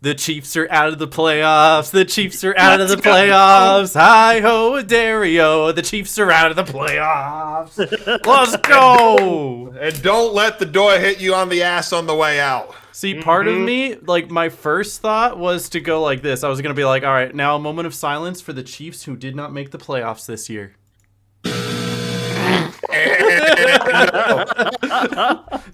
The Chiefs are out of the playoffs. The Chiefs are out of the playoffs. Hi-ho, Dario. The Chiefs are out of the playoffs. Let's go. And don't let the door hit you on the ass on the way out. See, part of me, like, my first thought was to go like this. I was going to be like, all right, now a moment of silence for the Chiefs who did not make the playoffs this year.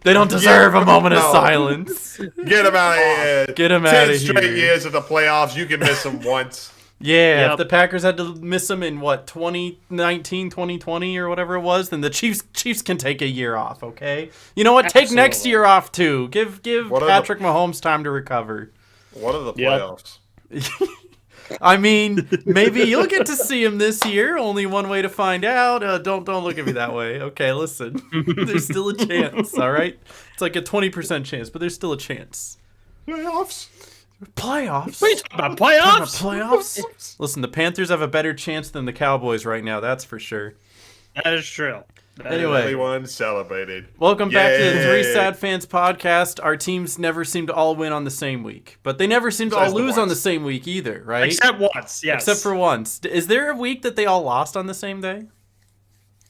They don't deserve a moment of silence. Get them out of here. Get them out of here. 10 straight years of the playoffs. You can miss them once. Yeah, if the Packers had to miss them in, 2019, 2020, or whatever it was, then the Chiefs can take a year off, okay? You know what? Absolutely. Take next year off, too. Give Patrick Mahomes time to recover. What are the playoffs? I mean, maybe you'll get to see him this year. Only one way to find out. Don't look at me that way. Okay, listen. There's still a chance, all right? It's like a 20% chance, but there's still a chance. Playoffs? Playoffs? What are you talking about, playoffs? Playoffs? Listen, the Panthers have a better chance than the Cowboys right now. That's for sure. That is true. Anyway, everyone celebrated. Welcome back to the Three Sad Fans podcast. Our teams never seem to all win on the same week, but they never seem to all lose on the same week either, right? Except once, yes. Except for once. Is there a week that they all lost on the same day?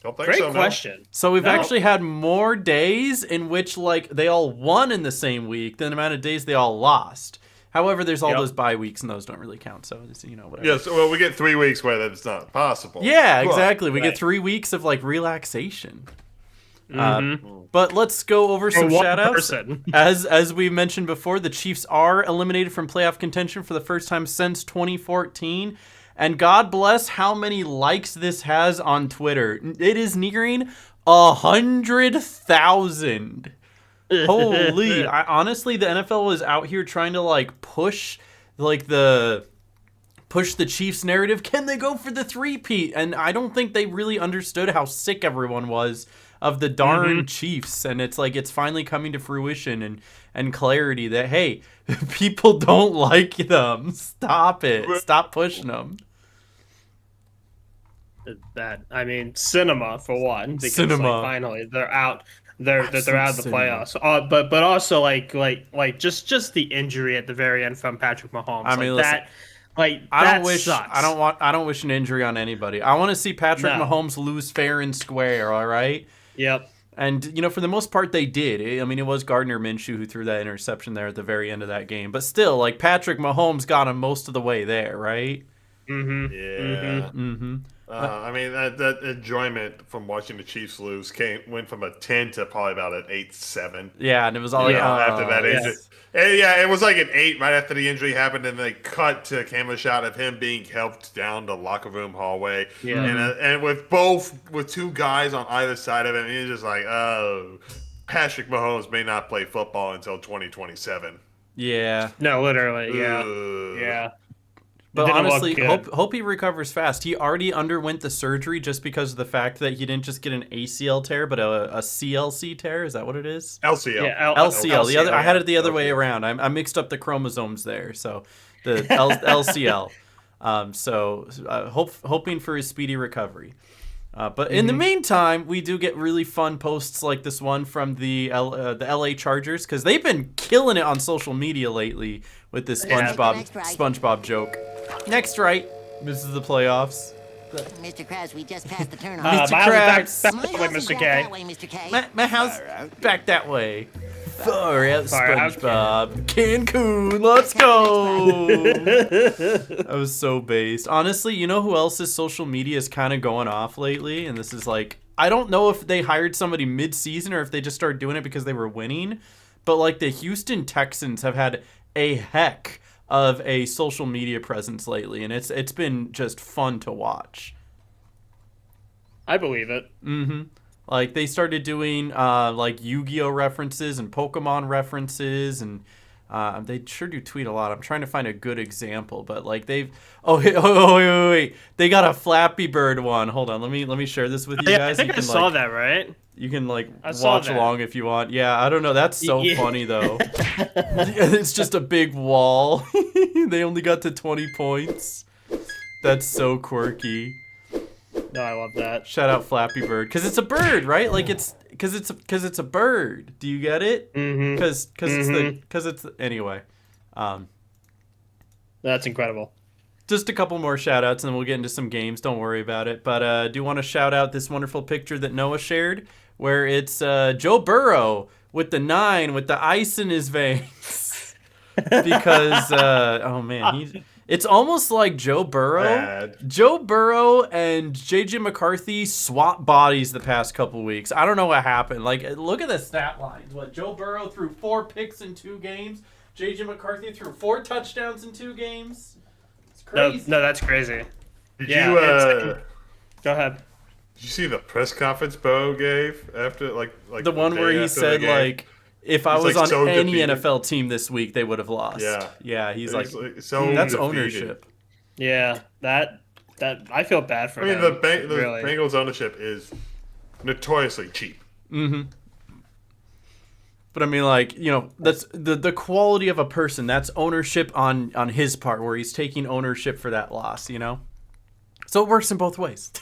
Great question. So we've actually had more days in which they all won in the same week than the amount of days they all lost. However, there's all those bye weeks, and those don't really count. So it's, whatever. Yes, well, we get 3 weeks where that's not possible. Yeah, exactly. We get 3 weeks of relaxation. But let's go over some shout-outs. As we mentioned before, the Chiefs are eliminated from playoff contention for the first time since 2014. And God bless how many likes this has on Twitter. It is nearing 100,000. Holy! Honestly, the NFL was out here trying to push the Chiefs narrative. Can they go for the three-peat? And I don't think they really understood how sick everyone was of the darn Chiefs. And it's finally coming to fruition and clarity that, hey, people don't like them. Stop it. Stop pushing them. Cinema for one. Because finally they're out. They're out of the playoffs. But also just the injury at the very end from Patrick Mahomes. I mean, I don't wish an injury on anybody. I want to see Patrick Mahomes lose fair and square. All right. Yep. And for the most part, they did. I mean, it was Gardner Minshew who threw that interception there at the very end of that game. But still, Patrick Mahomes got him most of the way there, right? Mm-hmm. Yeah. Mm-hmm. I mean, that enjoyment from watching the Chiefs lose went from a 10 to probably about an 8-7. Yeah, and it was all after that injury. Yeah, it was like an 8 right after the injury happened, and they cut to a camera shot of him being helped down the locker room hallway. Yeah. And with 2 guys on either side of him, you're just like, oh, Patrick Mahomes may not play football until 2027. Yeah. No, literally, yeah. Yeah. But honestly, hope he recovers fast. He already underwent the surgery just because of the fact that he didn't just get an ACL tear, but a CLC tear. Is that what it is? LCL. Yeah, LCL. I had it the other way around. I mixed up the chromosomes there. So the LCL. Hoping for his speedy recovery. But in the meantime, we do get really fun posts like this one from the LA Chargers, because they've been killing it on social media lately with this SpongeBob joke. Next right, this is the playoffs. Mr. Krabs, we just passed the turnoff. Mr. Krabs. Mr. K. My house back that way. Far out, SpongeBob. Cancun, let's go. That was so based. Honestly, you know who else's social media is kind of going off lately? And this is I don't know if they hired somebody mid-season or if they just started doing it because they were winning. But the Houston Texans have had a heck of a social media presence lately, and it's been just fun to watch. I believe it. Mm-hmm. They started doing Yu-Gi-Oh references and Pokemon references, and they sure do tweet a lot. I'm trying to find a good example, but they've wait. They got a Flappy Bird one. Hold on, let me share this with you guys. I think I saw that, right? You can watch along if you want. Yeah, I don't know. That's so funny though. It's just a big wall. They only got to 20 points. That's so quirky. No, I love that. Shout out Flappy Bird, because it's a bird, right? Because it's a bird. Do you get it? Mm-hmm. Because it's anyway. That's incredible. Just a couple more shout outs and then we'll get into some games. Don't worry about it. But I do want to shout out this wonderful picture that Noah shared where it's Joe Burrow with the 9 with the ice in his veins. Because, oh man, it's almost like Joe Burrow and JJ McCarthy swapped bodies the past couple weeks. I don't know what happened. Like, look at the stat lines. What, Joe Burrow threw 4 picks in 2 games. JJ McCarthy threw 4 touchdowns in 2 games. It's crazy. No, that's crazy. Did you go ahead. Did you see the press conference Bo gave after like the one where he said like, if I was on any NFL team this week, they would have lost. Yeah. He's like so that's defeated. Ownership. Yeah, that I feel bad for him. I mean, the Bengals ownership is notoriously cheap. Mm-hmm. But I mean, like, you know, that's the quality of a person. That's ownership on his part, where he's taking ownership for that loss. You know, so it works in both ways.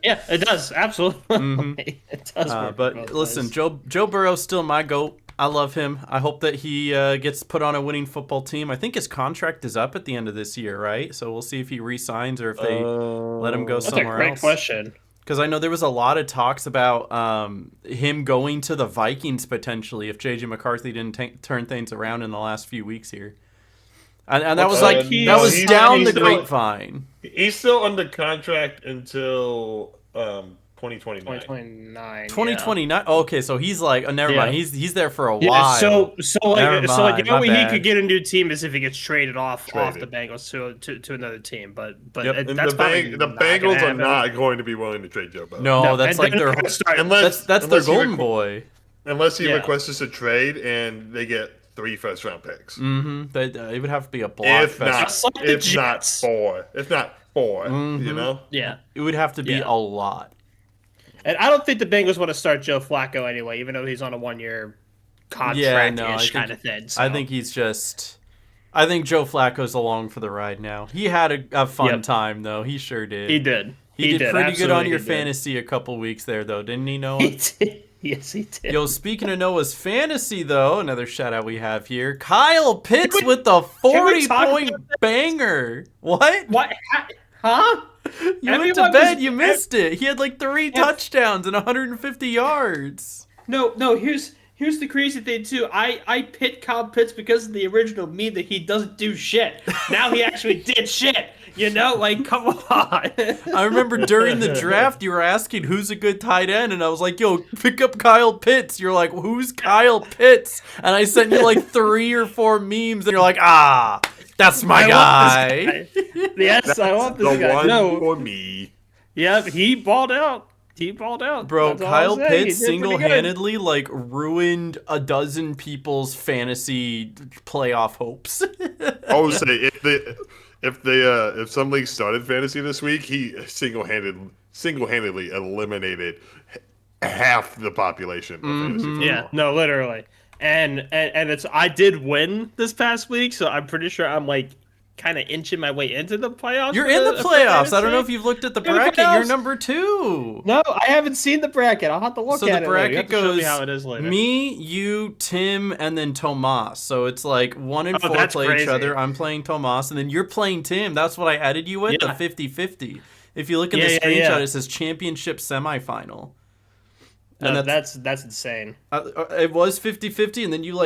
Yeah, it does. Absolutely. Mm-hmm. It does. But listen, ways. Joe Burrow's still my GOAT. I love him. I hope that he gets put on a winning football team. I think his contract is up at the end of this year, right? So we'll see if he re-signs or if they let him go somewhere else. That's a great question. Because I know there was a lot of talks about him going to the Vikings potentially if J.J. McCarthy didn't turn things around in the last few weeks here. And that was down the grapevine. He's still under contract until 2029. 2029. Oh, okay, so he's like, never mind. He's there for a while. So the only way he could get a new team is if he gets traded off the Bengals to another team. But yep. That's the Bengals are not going to be willing to trade Joe Burrow. No, that's like their that's their golden boy. Unless he requests a trade and they get 3 first-round picks. Mm-hmm. It would have to be a block. If not 4. Mm-hmm. You know. Yeah. It would have to be a lot. And I don't think the Bengals want to start Joe Flacco anyway, even though he's on a 1-year contract-ish kind of thing. So. I think he's just... I think Joe Flacco's along for the ride now. He had a fun time, though. He sure did. He did. He did pretty good on your fantasy a couple weeks there, though, didn't he, Noah? He did. Yes, he did. Yo, speaking of Noah's fantasy, though, another shout-out we have here. Kyle Pitts with the 40-point banger. What? What? Huh? You went to bed, you missed it. He had like 3 touchdowns and 150 yards. No, here's the crazy thing too. I picked Kyle Pitts because of the original me that he doesn't do shit. Now he actually did shit. You know, like, come on. I remember during the draft you were asking who's a good tight end, and I was like, yo, pick up Kyle Pitts. You're like, who's Kyle Pitts? And I sent you like 3 or 4 memes, and you're like, that's my guy. Yes, I want this guy. The one for me. Yeah, he balled out. Bro, Kyle Pitts single-handedly like ruined a dozen people's fantasy playoff hopes. I would say if some league started fantasy this week, he single-handedly eliminated half the population of fantasy football. Yeah, no, literally. And it's I did win this past week, so I'm pretty sure I'm like kind of inching my way into the playoffs. You're in the playoffs. I don't know if you've looked at the bracket. You're number 2. No, I haven't seen the bracket. I'll have to look at it. So the bracket goes how it is later. Me, you, Tim, and then Tomas. So it's like 1 and 4 play each other. I'm playing Tomas, and then you're playing Tim. That's what I added you with, the 50-50. If you look at the screenshot, it says championship semifinal. And no, that's insane. It was 50-50, and then you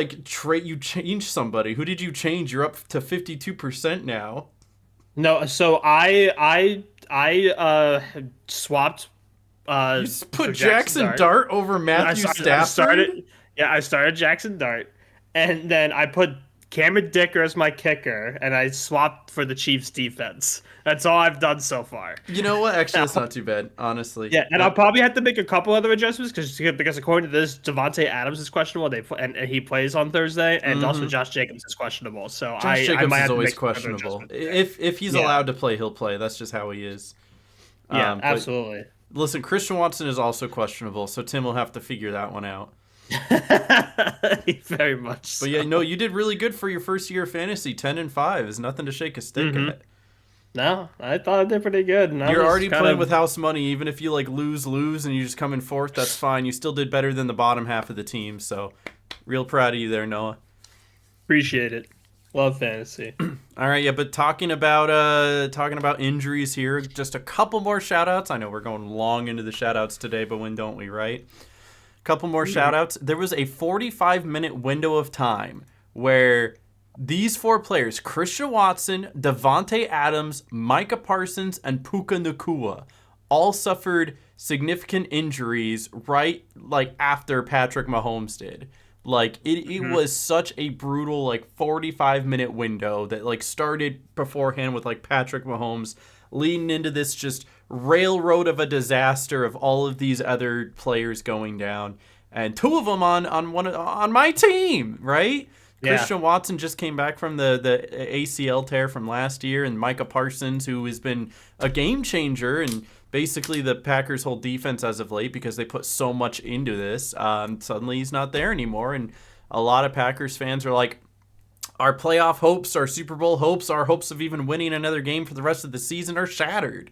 you changed somebody. Who did you change? You're up to 52% now. No, so I swapped. You put Jackson Dart over Matthew Stafford. I started Jackson Dart, and then I put Cameron Dicker as my kicker, and I swapped for the Chiefs defense. That's all I've done so far. You know what? Actually, that's not too bad, honestly. Yeah, and I'll probably have to make a couple other adjustments because according to this, Devontae Adams is questionable. And he plays on Thursday, and also Josh Jacobs is questionable. So Josh Jacobs is always questionable. If he's allowed to play, he'll play. That's just how he is. Yeah, absolutely. Listen, Christian Watson is also questionable, so Tim will have to figure that one out. Very much. But yeah, no, you did really good for your first year of fantasy. 10-5 is nothing to shake a stick at. No, I thought I did pretty good. And you're already playing with house money. Even if you lose and you just come in 4th, that's fine. You still did better than the bottom half of the team. So, real proud of you there, Noah. Appreciate it. Love fantasy. All right, yeah, but talking about injuries here, just a couple more shout-outs. I know we're going long into the shout-outs today, but when don't we, right? Couple more shout-outs. There was a 45-minute window of time where these 4 players, Christian Watson, Devontae Adams, Micah Parsons, and Puka Nacua, all suffered significant injuries right after Patrick Mahomes did. It was such a brutal 45-minute window that started beforehand with Patrick Mahomes leading into this just railroad of a disaster of all of these other players going down, and 2 of them on my team, right? Yeah. Christian Watson just came back from the ACL tear from last year, and Micah Parsons, who has been a game changer and basically the Packers' whole defense as of late because they put so much into this. Suddenly he's not there anymore, and a lot of Packers fans are like, our playoff hopes, our Super Bowl hopes, our hopes of even winning another game for the rest of the season are shattered.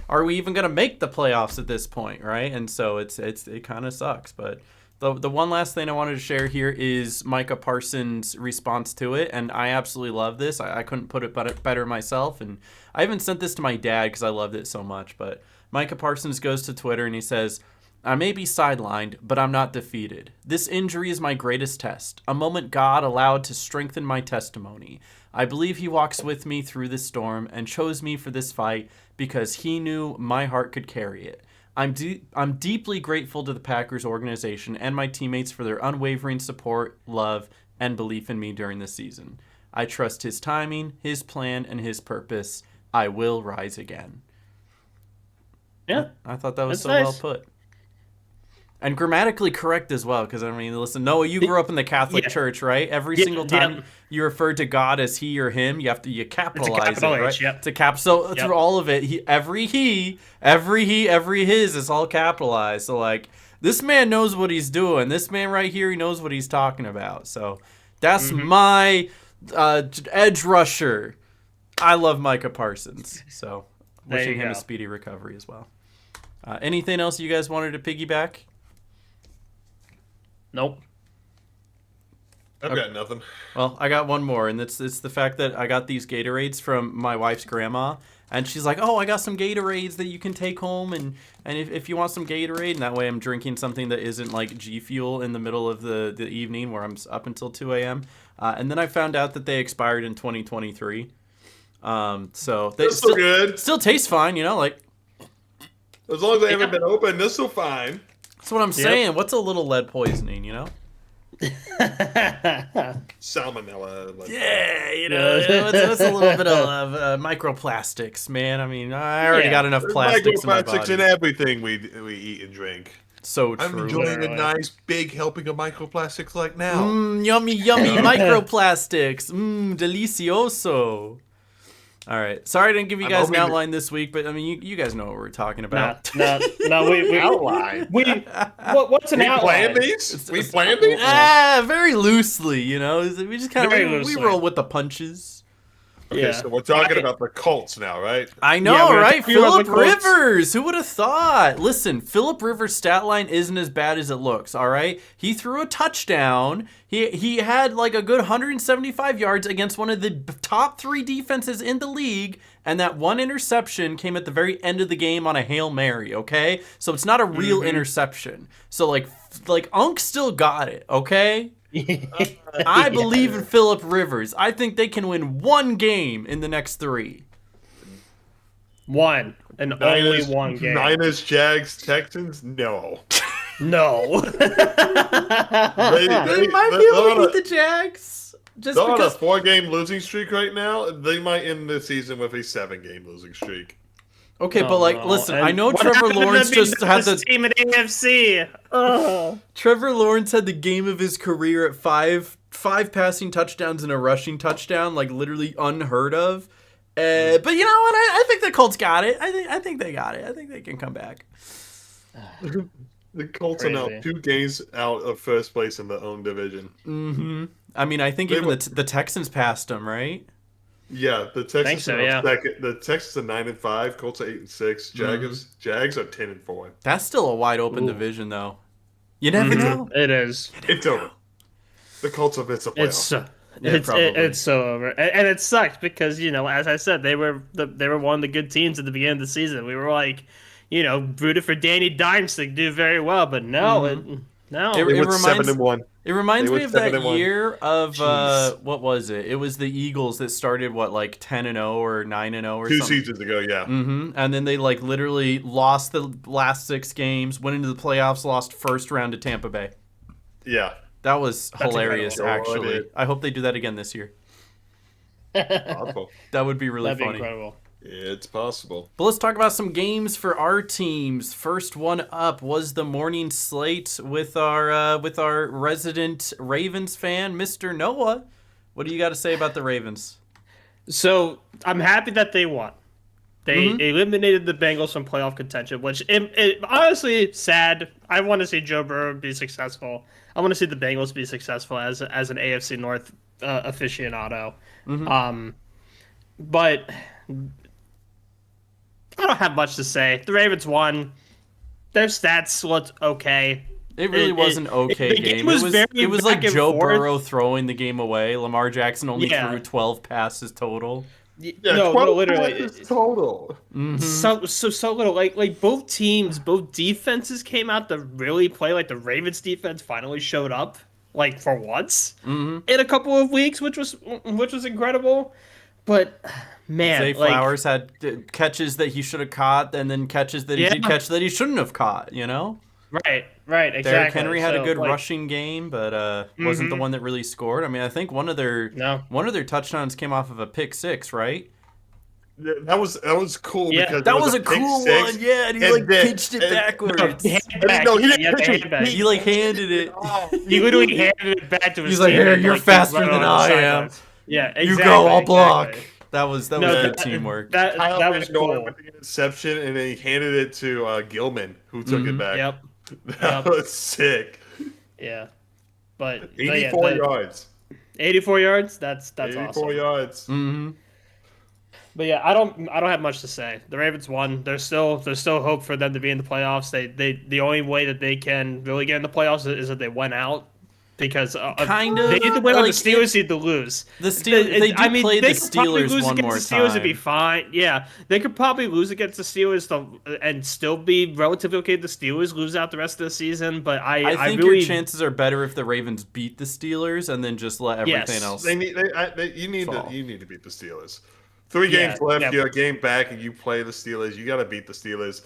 Are we even going to make the playoffs at this point, right? And so it kind of sucks. But the one last thing I wanted to share here is Micah Parsons' response to it, and I absolutely love this. I couldn't put it better myself, and I even sent this to my dad because I loved it so much. But Micah Parsons goes to Twitter and he says, "I may be sidelined, but I'm not defeated. This injury is my greatest test, a moment God allowed to strengthen my testimony. I believe he walks with me through this storm and chose me for this fight because he knew my heart could carry it. I'm deeply grateful to the Packers organization and my teammates for their unwavering support, love, and belief in me during this season. I trust his timing, his plan, and his purpose. I will rise again." Yeah. I thought that was so nice. well put. And grammatically correct as well, because, I mean, listen, Noah, you grew up in the Catholic Church, right? Every single time you refer to God as he or him, you capitalize it, right? Yep. It's a cap. So through all of it, every his is all capitalized. So, this man knows what he's doing. This man right here, he knows what he's talking about. So that's my edge rusher. I love Micah Parsons. So wishing him a speedy recovery as well. Anything else you guys wanted to piggyback? Nope. I've got nothing. Well, I got one more, and it's the fact that I got these Gatorades from my wife's grandma, and she's like, "Oh, I got some Gatorades that you can take home, and if you want some Gatorade," and that way I'm drinking something that isn't like G Fuel in the middle of the evening where I'm up until 2 a.m. And then I found out that they expired in 2023. So they still good. Still taste fine, As long as they haven't been open, they're still fine. That's what I'm saying. What's a little lead poisoning, Salmonella. It's a little bit of microplastics, man. I mean, I already got enough plastics in my body. Microplastics in everything we eat and drink. So true. I'm enjoying a nice big helping of microplastics now. Yummy microplastics. Delicioso. All right. Sorry I didn't give you guys an outline this week, but I mean, you guys know what we're talking about. No, we outline. What's an outline? We planned these? Very loosely, We just kind of we roll with the punches. Okay, so we're talking about the Colts now, right? I know, right? Phillip Rivers. Who would have thought? Listen, Phillip Rivers' stat line isn't as bad as it looks, all right? He threw a touchdown. He had a good 175 yards against one of the top 3 defenses in the league, and that one interception came at the very end of the game on a Hail Mary, okay? So it's not a real interception. So, Unk still got it, okay? I believe in Phillip Rivers. I think they can win 1 game in the next 3. Only one game. Niners, Jags, Texans? No. No. They might be able to beat the Jags. They're on a 4-game losing streak right now. They might end the season with a 7-game losing streak. Okay, but listen, I know Trevor Lawrence just had the team at AFC. Oh. Trevor Lawrence had the game of his career at 5 passing touchdowns and a rushing touchdown, literally unheard of. But you know what? I think the Colts got it. I think they got it. I think they can come back. The Colts are now 2 games out of first place in their own division. Mm-hmm. I mean, I think even the Texans passed them, right? Yeah, the Texans are second. The Texans are 9-5. Colts are 8-6. Jags are 10-4. That's still a wide open division, though. You never know. It is. It's over. The Colts have missed the playoffs. It's so over, and it sucks because as I said, they were one of the good teams at the beginning of the season. We were like, rooted for Danny Dimes to do very well, but no, it was 7-1. It reminds me of that year of what was it? It was the Eagles that started like 10-0 or 9-0 or 2 something. seasons ago, yeah. And then they like literally lost the last 6 games, went into the playoffs, lost first round to Tampa Bay. Yeah. That was hilarious, incredible. actually. I hope they do that again this year. Possible. That would be really That'd funny. Be incredible. It's possible. But let's talk about some games for our teams. First one up was the morning slate with our resident Ravens fan, Mr. Noah. What do you got to say about the Ravens? So I'm happy that they won. They eliminated the Bengals from playoff contention, which it honestly sad. I want to see Joe Burrow be successful. I want to see the Bengals be successful as an AFC North aficionado. But I don't have much to say. The Ravens won. Their stats looked okay. It really was an okay game. It was like Joe Burrow throwing the game away. Lamar Jackson only threw 12 passes total. Yeah, no, literally total. So little. Like both teams, both defenses came out to really play. Like the Ravens defense finally showed up, like for once in a couple of weeks, which was incredible. But man, Zay Flowers had catches that he should have caught, and then catches that he did catch that he shouldn't have caught. Right, exactly. Derrick Henry had a good rushing game, but wasn't the one that really scored. I mean, I think one of their touchdowns came off of a pick six, right? That was cool because that was a cool one. Yeah, and he pitched it backwards. He didn't pitch it. He handed it. He literally handed it back to his. He's like, "Here, you're faster than I am. Yeah, exactly. You go, I'll block." That was good teamwork. That was cool. With the interception, and then he handed it to Gilman, who took it back. Yep. That was sick. Yeah, but 84 yards. 84 yards. That's 84 awesome. yards. But yeah, I don't have much to say. The Ravens won. There's still hope for them to be in the playoffs. The only way that they can really get in the playoffs is if they went out. Because they need to win on the Steelers, need to lose. They play the Steelers one more time. The Steelers would be fine. Yeah, they could probably lose against the Steelers and still be relatively okay. The Steelers lose out the rest of the season, but I think your chances are better if the Ravens beat the Steelers and then just let everything else. You need to beat the Steelers. 3 games left. You're a game back, and you play the Steelers. You got to beat the Steelers,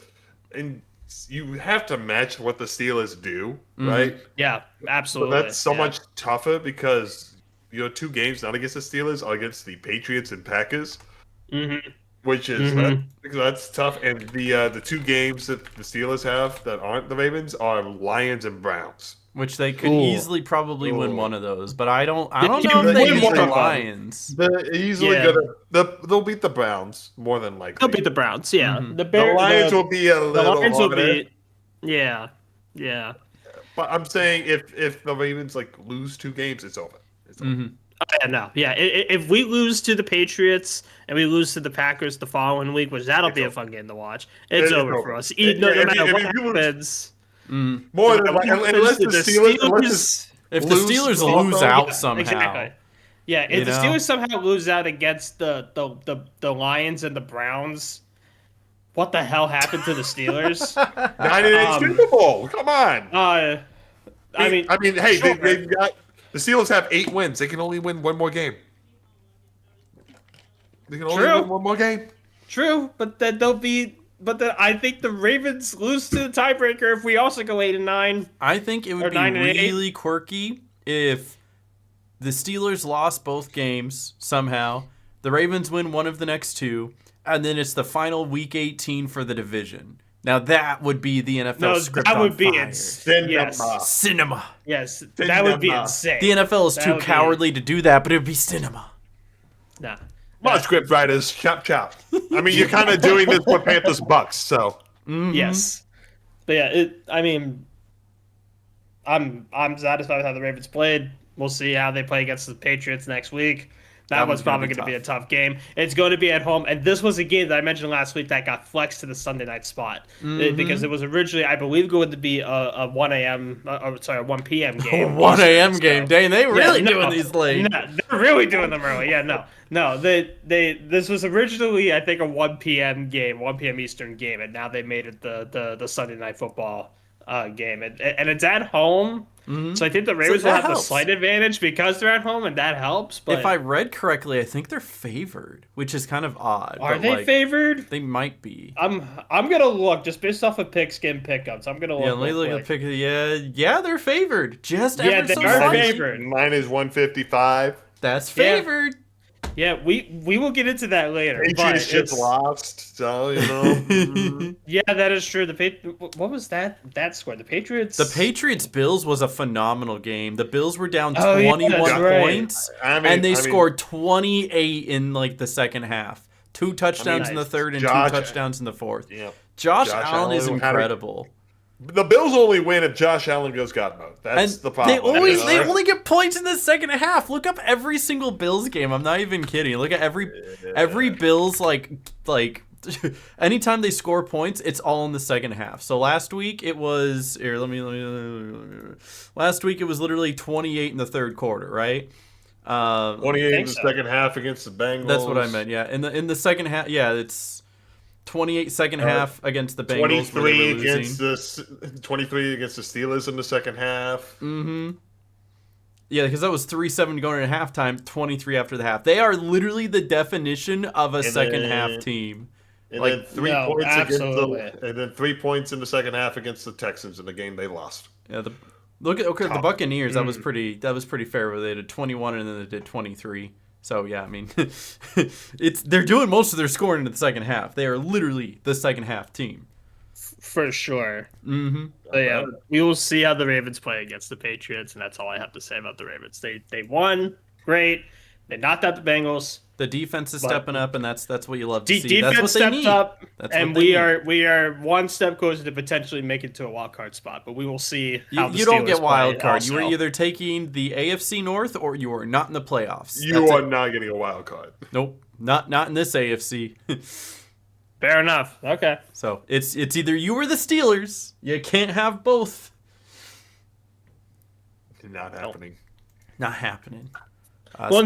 and you have to match what the Steelers do, right? Yeah, absolutely. But that's so much tougher because your 2 games not against the Steelers are against the Patriots and Packers, which is that's tough. And the 2 games that the Steelers have that aren't the Ravens are Lions and Browns, which they could easily probably win one of those. But I don't know if they beat the Lions. They're easily they'll beat the Browns more than likely. They'll beat the Browns, yeah. The Lions will be a little harder. Yeah. But I'm saying if the Ravens lose 2 games, it's over. If we lose to the Patriots and we lose to the Packers the following week, which that'll be a fun game to watch, it's over for us. No matter what happens. More than unless the Steelers if the Steelers lose out somehow. Exactly. Yeah, if the Steelers somehow lose out against the Lions and the Browns, what the hell happened to the Steelers? 98 Super Bowl. Come on. Hey, they've got the Steelers have 8 wins. They can only win 1 more game. They can only win 1 more game. True, but then they'll be. But then I think the Ravens lose to the tiebreaker if we also go 8-9. I think it would be really quirky if the Steelers lost both games somehow, the Ravens win one of the next 2, and then it's the final week 18 for the division. Now that would be the NFL script on fire. That would be insane. Cinema. Yes, that would be insane. The NFL is too cowardly to do that, but it would be cinema. Nah. Come on, script writers, chop. I mean, you're kind of doing this for Panthers Bucks, so. Yes. But yeah, I'm satisfied with how the Ravens played. We'll see how they play against the Patriots next week. That was probably going to be a tough game. It's going to be at home, and this was a game that I mentioned last week that got flexed to the Sunday night spot because it was originally, I believe, going to be a 1 p.m. game. 1 a.m. game. Dang, they really doing these late. No, they're really doing them early. Yeah, no. This was originally, I think, a 1 p.m. game, 1 p.m. Eastern game, and now they made it the Sunday night football game, and it's at home. So I think the Ravens will have the slight advantage because they're at home, and that helps. But if I read correctly, I think they're favored, which is kind of odd. Are they favored? They might be. I'm gonna look just based off of pigskin pickups. I'm gonna look. Yeah, let me look at the pick. Yeah, they're favored. Just they ever so are slightly. favored. Mine is 155. That's favored. Yeah, we will get into that later. Patriots just lost, so you know. Yeah, that is true. What was that score? The Patriots Bills was a phenomenal game. The Bills were down 21 points, and they scored 28 in like the second half. 2 touchdowns in the third and 2 touchdowns in the fourth. Yep. Josh Allen is incredible. The Bills only win if Josh Allen goes God mode. That's the problem. They only get points in the second half. Look up every single Bills game. I'm not even kidding. Look at every Bills like anytime they score points, it's all in the second half. So last week it was last week it was literally 28 in the third quarter, right? 28 in the second half against the Bengals. That's what I meant. Yeah, in the second half, yeah, it's 28 second half against the Bengals. 23 against the Steelers in the second half. Mm-hmm. Yeah, because that was 3-7 going into halftime, 23 after the half. They are literally the definition of a second half team. And then 3 points and then 3 points in the second half against the Texans in the game they lost. Yeah, look at the Buccaneers. That was pretty fair. Where they did 21 and then they did 23. So yeah, I mean, they're doing most of their scoring in the second half. They are literally the second half team. For sure. Mm-hmm. But yeah, we will see how the Ravens play against the Patriots, and that's all I have to say about the Ravens. They won, great. They knocked out the Bengals. The defense is stepping up, and that's what you love to see. Defense that's what stepped up, and we need. are one step closer to potentially make it to a wild card spot. But we will see how you don't get wild card. You are either taking the AFC North or you are not in the playoffs. You are not getting a wild card. Nope, not in this AFC. Fair enough. Okay. So it's either you or the Steelers. You can't have both. Not happening. Not happening. Well,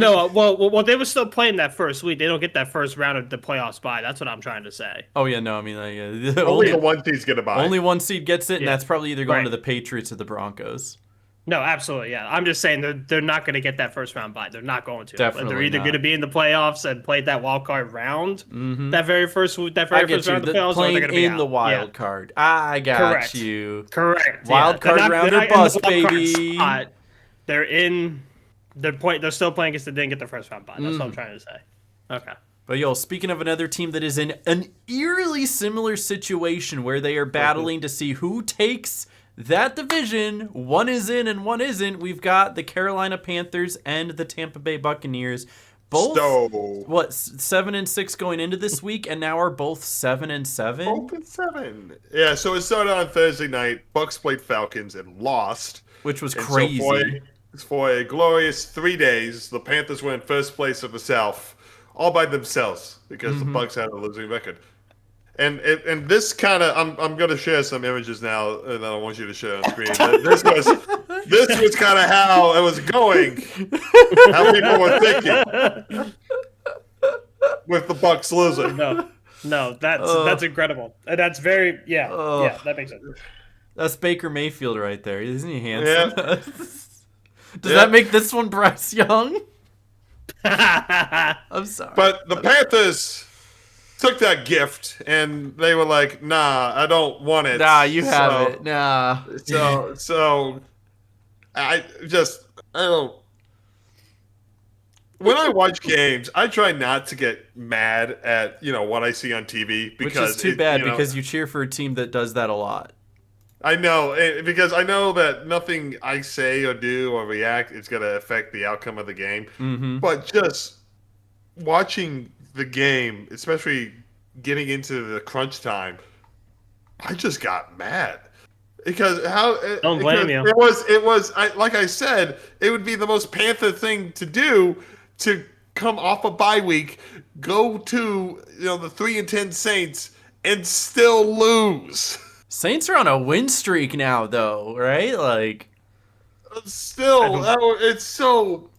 they were still playing that first week. They don't get that first round of the playoffs bye. That's what I'm trying to say. Oh yeah, no, I mean only the one seed's get a bye. Only one seed gets it, and that's probably either going to the Patriots or the Broncos. No, absolutely, yeah. I'm just saying they're not going to get that first round bye. They're not going to. Definitely, they're either going to be in the playoffs and play that wild card round, that very first round of the playoffs, or they're going to be in the wild card. I got you. Correct. Wild card round or bust, baby. They're still playing because they didn't get the first round bye. That's what I'm trying to say. Okay. But speaking of another team that is in an eerily similar situation where they are battling to see who takes that division, one is in and one isn't, we've got the Carolina Panthers and the Tampa Bay Buccaneers. Both 7-6 going into this week, and now are both 7-7. Both 7. Yeah, so it started on Thursday night. Bucs played Falcons and lost, which was crazy. So for a glorious 3 days, the Panthers were in first place of the South, all by themselves because the Bucs had a losing record. And this kind of I'm going to share some images now, and I want you to share on screen. This was kind of how it was going, how people were thinking with the Bucs losing. No, that's incredible. That's very yeah, that makes sense. That's Baker Mayfield right there. Isn't he handsome? Yeah. Does that make this one Bryce Young? I'm sorry. But the Panthers took that gift and they were like, nah, I don't want it. Nah, you have it. Nah. So I don't. When I watch games, I try not to get mad at what I see on TV because which is too bad because you cheer for a team that does that a lot. I know, because I know that nothing I say or do or react is going to affect the outcome of the game. Mm-hmm. But just watching the game, especially getting into the crunch time, I just got mad. Because don't blame you. It was like I said, it would be the most Panther thing to do to come off a bye week, go to the 3-10 Saints, and still lose. Saints are on a win streak now, though, right? Like, still, it's so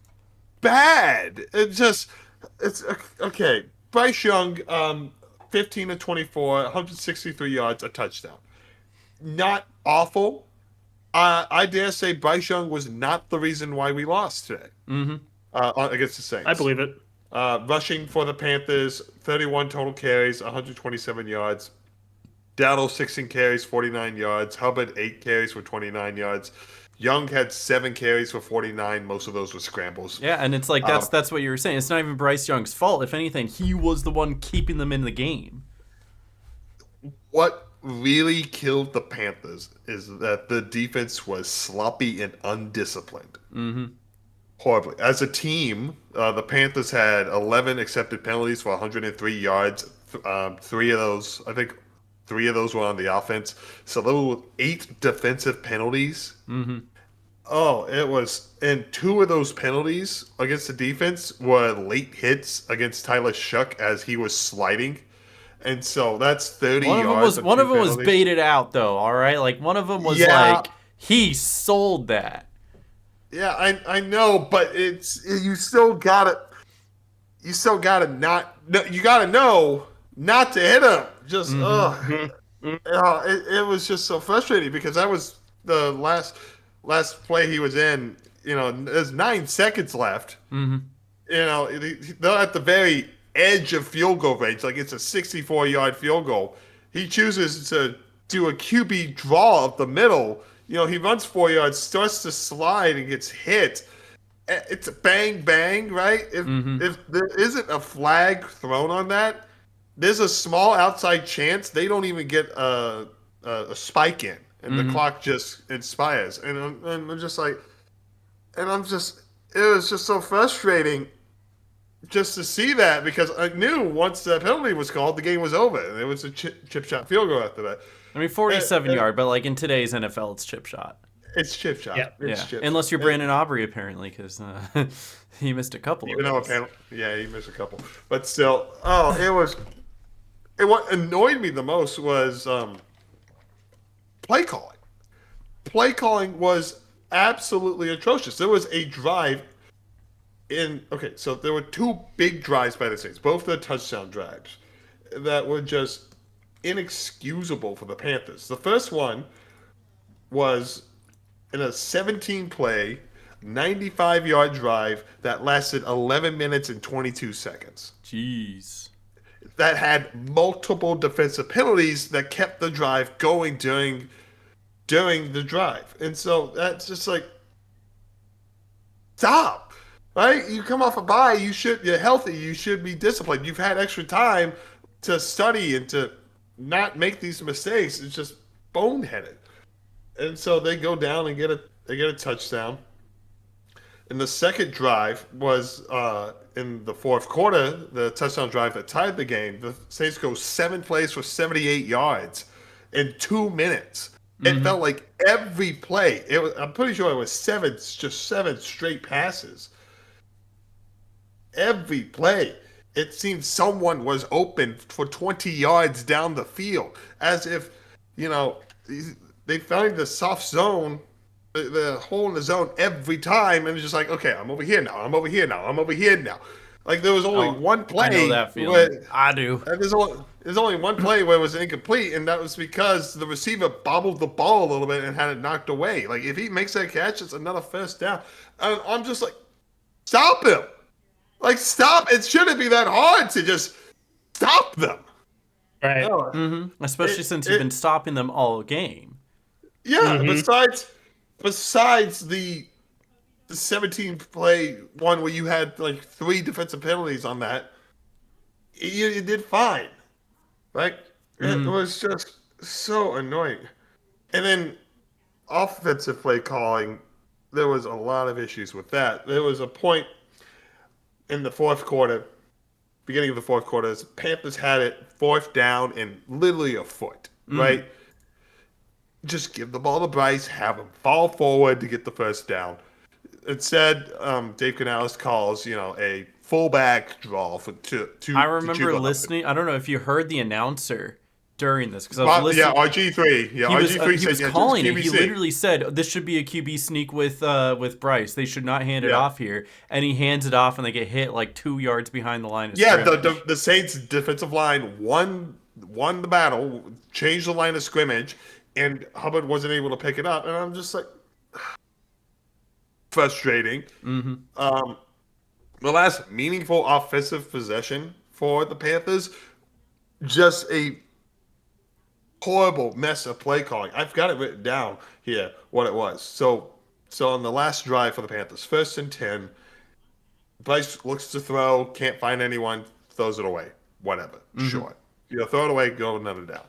bad. It's okay. Bryce Young, 15 to 24, 163 yards, a touchdown. Not awful. I dare say Bryce Young was not the reason why we lost today against the Saints. I believe it. Rushing for the Panthers, 31 total carries, 127 yards. Dowdle, 16 carries, 49 yards. Hubbard, 8 carries for 29 yards. Young had 7 carries for 49. Most of those were scrambles. Yeah, and it's like that's what you were saying. It's not even Bryce Young's fault. If anything, he was the one keeping them in the game. What really killed the Panthers is that the defense was sloppy and undisciplined. Horribly. As a team, the Panthers had 11 accepted penalties for 103 yards. 3 of those were on the offense. So there were 8 defensive penalties. Oh, it was. And 2 of those penalties against the defense were late hits against Tyler Shuck as he was sliding. And so that's 30 yards. One of them was baited out, though, all right? Like, one of them was like, he sold that. Yeah, I know, but you still gotta know not to hit him. Just it was just so frustrating because that was the last play he was in. There's 9 seconds left. They're at the very edge of field goal range, like it's a 64-yard field goal. He chooses to do a QB draw up the middle. He runs 4 yards, starts to slide, and gets hit. It's a bang, bang, right? If there isn't a flag thrown on that, there's a small outside chance they don't even get a spike in, and the clock just expires. And I'm just like, it was just so frustrating just to see that because I knew once that penalty was called, the game was over. And it was a chip shot field goal after that. I mean, 47-yard, but like in today's NFL, it's chip shot. It's chip shot. Yeah. Chip Unless you're Brandon Aubrey, apparently, because he missed a couple. Even though he missed a couple. But still, what annoyed me the most was play calling. Play calling was absolutely atrocious. There was a drive so there were 2 big drives by the Saints, both the touchdown drives, that were just inexcusable for the Panthers. The first one was in a 17-play, 95-yard drive that lasted 11 minutes and 22 seconds. Jeez. That had multiple defensive penalties that kept the drive going during the drive. And so that's just like, stop. Right? You come off a bye, you're healthy, you should be disciplined. You've had extra time to study and to not make these mistakes. It's just boneheaded. And so they go down and get a touchdown. And the second drive was in the fourth quarter, the touchdown drive that tied the game. The Saints go 7 plays for 78 yards in 2 minutes. It felt like every play. I'm pretty sure it was 7 straight passes. Every play, it seemed someone was open for 20 yards down the field, as if, they find the soft zone, the hole in the zone every time, and it's just like, okay, I'm over here now, I'm over here now, I'm over here now. Like there was only one play. I know that feeling. I do. There's only one play where it was incomplete, and that was because the receiver bobbled the ball a little bit and had it knocked away. Like if he makes that catch, it's another first down. And I'm just like, stop him. Like, stop. It shouldn't be that hard to just stop them. Right. Especially since you've been stopping them all game. Yeah, besides the 17-play one where you had, like, 3 defensive penalties on that, you did fine. Right? It was just so annoying. And then offensive play calling, there was a lot of issues with that. There was a point in the fourth quarter, beginning of the fourth quarter, the Panthers had it 4th down and literally a foot, right? Just give the ball to Bryce, have him fall forward to get the first down. instead, Dave Canales calls, a fullback draw for two. I remember listening. I don't know if you heard the announcer during this because I was listening. Yeah, RG3. Yeah, RG3 he was calling it. He literally said this should be a QB sneak with Bryce. They should not hand it off here, and he hands it off, and they get hit like 2 yards behind the line of scrimmage. The Saints defensive line won the battle, changed the line of scrimmage, and Hubbard wasn't able to pick it up, and I'm just like, frustrating. Mm-hmm. The last meaningful offensive possession for the Panthers, just a horrible mess of play calling. I've got it written down here what it was. So on the last drive for the Panthers, 1st and 10, Bryce looks to throw, can't find anyone, throws it away. Whatever. Short. Throw it away, go another down.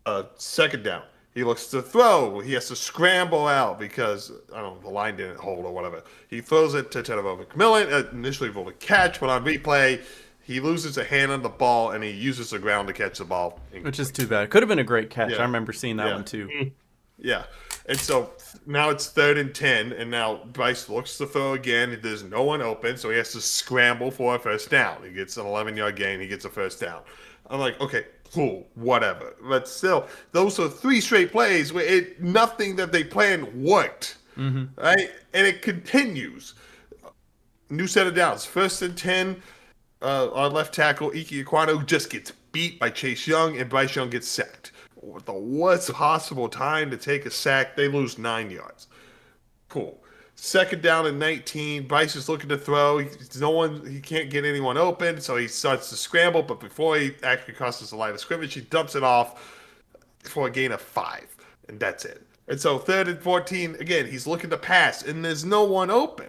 2nd down. He looks to throw. He has to scramble out because, I don't know, the line didn't hold or whatever. He throws it to Tedova McMillan, initially for the catch, but on replay, he loses a hand on the ball, and he uses the ground to catch the ball. Which is too bad. Could have been a great catch. I remember seeing that one, too. Yeah. And so now it's 3rd and 10, and now Bryce looks to throw again. There's no one open, so he has to scramble for a 1st down. He gets an 11-yard gain. He gets a 1st down. I'm like, okay, cool, whatever. But still, those are 3 straight plays where nothing that they planned worked, right? And it continues. New set of downs. 1st and 10, our left tackle, Ike Ekwonu, just gets beat by Chase Young, and Bryce Young gets sacked. With the worst possible time to take a sack, they lose 9 yards. Cool. 2nd down and 19. Bryce is looking to throw. He can't get anyone open, so he starts to scramble. But before he actually crosses the line of scrimmage, he dumps it off for a gain of 5, and that's it. And so 3rd and 14. Again, he's looking to pass, and there's no one open.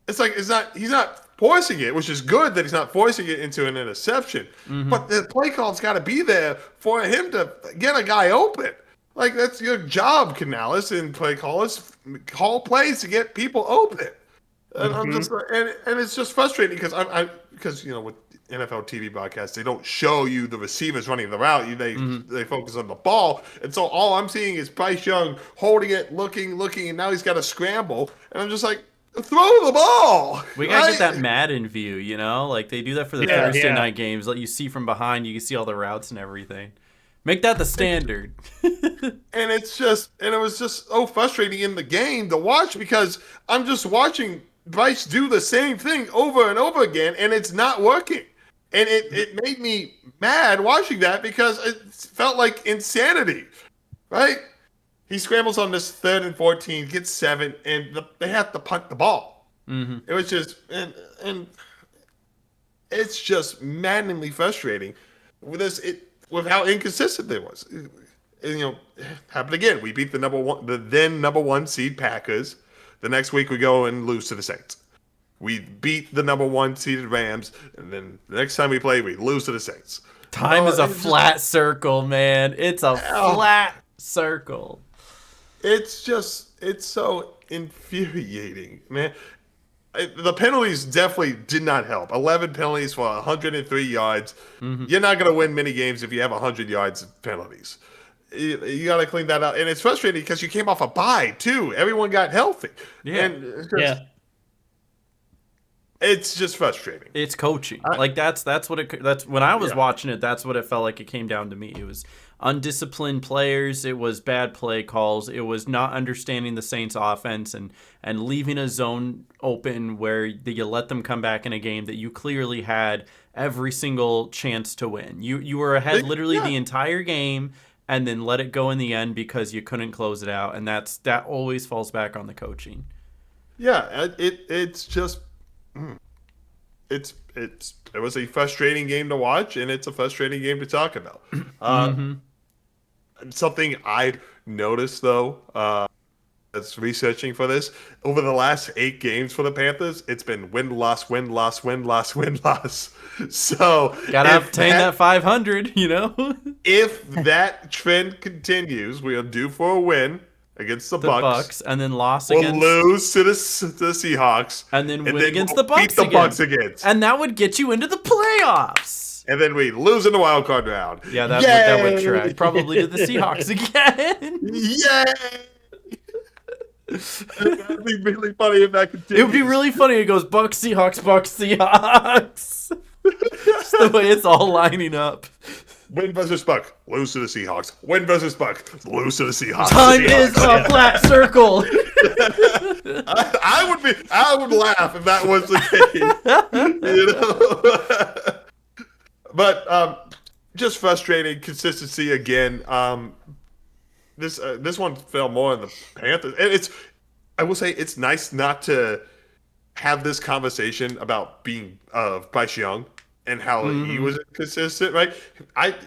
He's not forcing it, which is good that he's not forcing it into an interception. But the play call's got to be there for him to get a guy open. That's your job, Canales, and play callers. Call plays to get people open. And I'm just and it's just frustrating because because with NFL TV broadcasts, they don't show you the receivers running the route. They focus on the ball. And so all I'm seeing is Bryce Young holding it, looking, and now he's got to scramble. And I'm just like, throw the ball. We gotta get that Madden view, they do that for the Thursday night games. Let you see from behind, you can see all the routes and everything. Make that the standard. And it was just so frustrating in the game to watch because I'm just watching Bryce do the same thing over and over again, and it's not working. And it made me mad watching that because it felt like insanity, right? He scrambles on this 3rd and 14, gets 7, and they have to punt the ball. It was just and it's just maddeningly frustrating with how inconsistent it was. And, happened again. We beat the then number 1 seed Packers. The next week we go and lose to the Saints. We beat the number 1 seeded Rams, and then the next time we play, we lose to the Saints. Time is a flat circle, man. It's a flat circle. It's so infuriating, man. The penalties definitely did not help. 11 penalties for 103 yards. You're not going to win many games if you have 100 yards of penalties. You got to clean that up. And it's frustrating because you came off a bye, too. Everyone got healthy. Yeah. It's just frustrating. It's coaching. That's when I was watching it, that's what it felt like it came down to me. It was undisciplined players, it was bad play calls, it was not understanding the Saints offense and leaving a zone open where you let them come back in a game that you clearly had every single chance to win. You were ahead literally the entire game and then let it go in the end because you couldn't close it out, and that always falls back on the coaching. Yeah, it's just it was a frustrating game to watch, and it's a frustrating game to talk about. Something I noticed though, as researching for this, over the last 8 games for the Panthers, it's been win-loss, win-loss, win-loss, win-loss. So gotta obtain that 500, If that trend continues, we are due for a win against the Bucks, and then we'll lose to the Seahawks, and then win against the Bucks. Beat the Bucks again, and that would get you into the playoffs. And then we lose in the wild card round. Yeah, that would track probably to the Seahawks again. Yay! That'd be really funny if that continues. It would be really funny. It goes Bucks, Seahawks, Bucks, Seahawks. Just the way it's all lining up. Win versus Buck, lose to the Seahawks. Win versus Buck, lose to the Seahawks. Time is a flat circle. I would laugh if that was the case. But just frustrating consistency again. This one fell more on the Panthers. And I will say it's nice not to have this conversation about being Bryce Young and how he was inconsistent, right?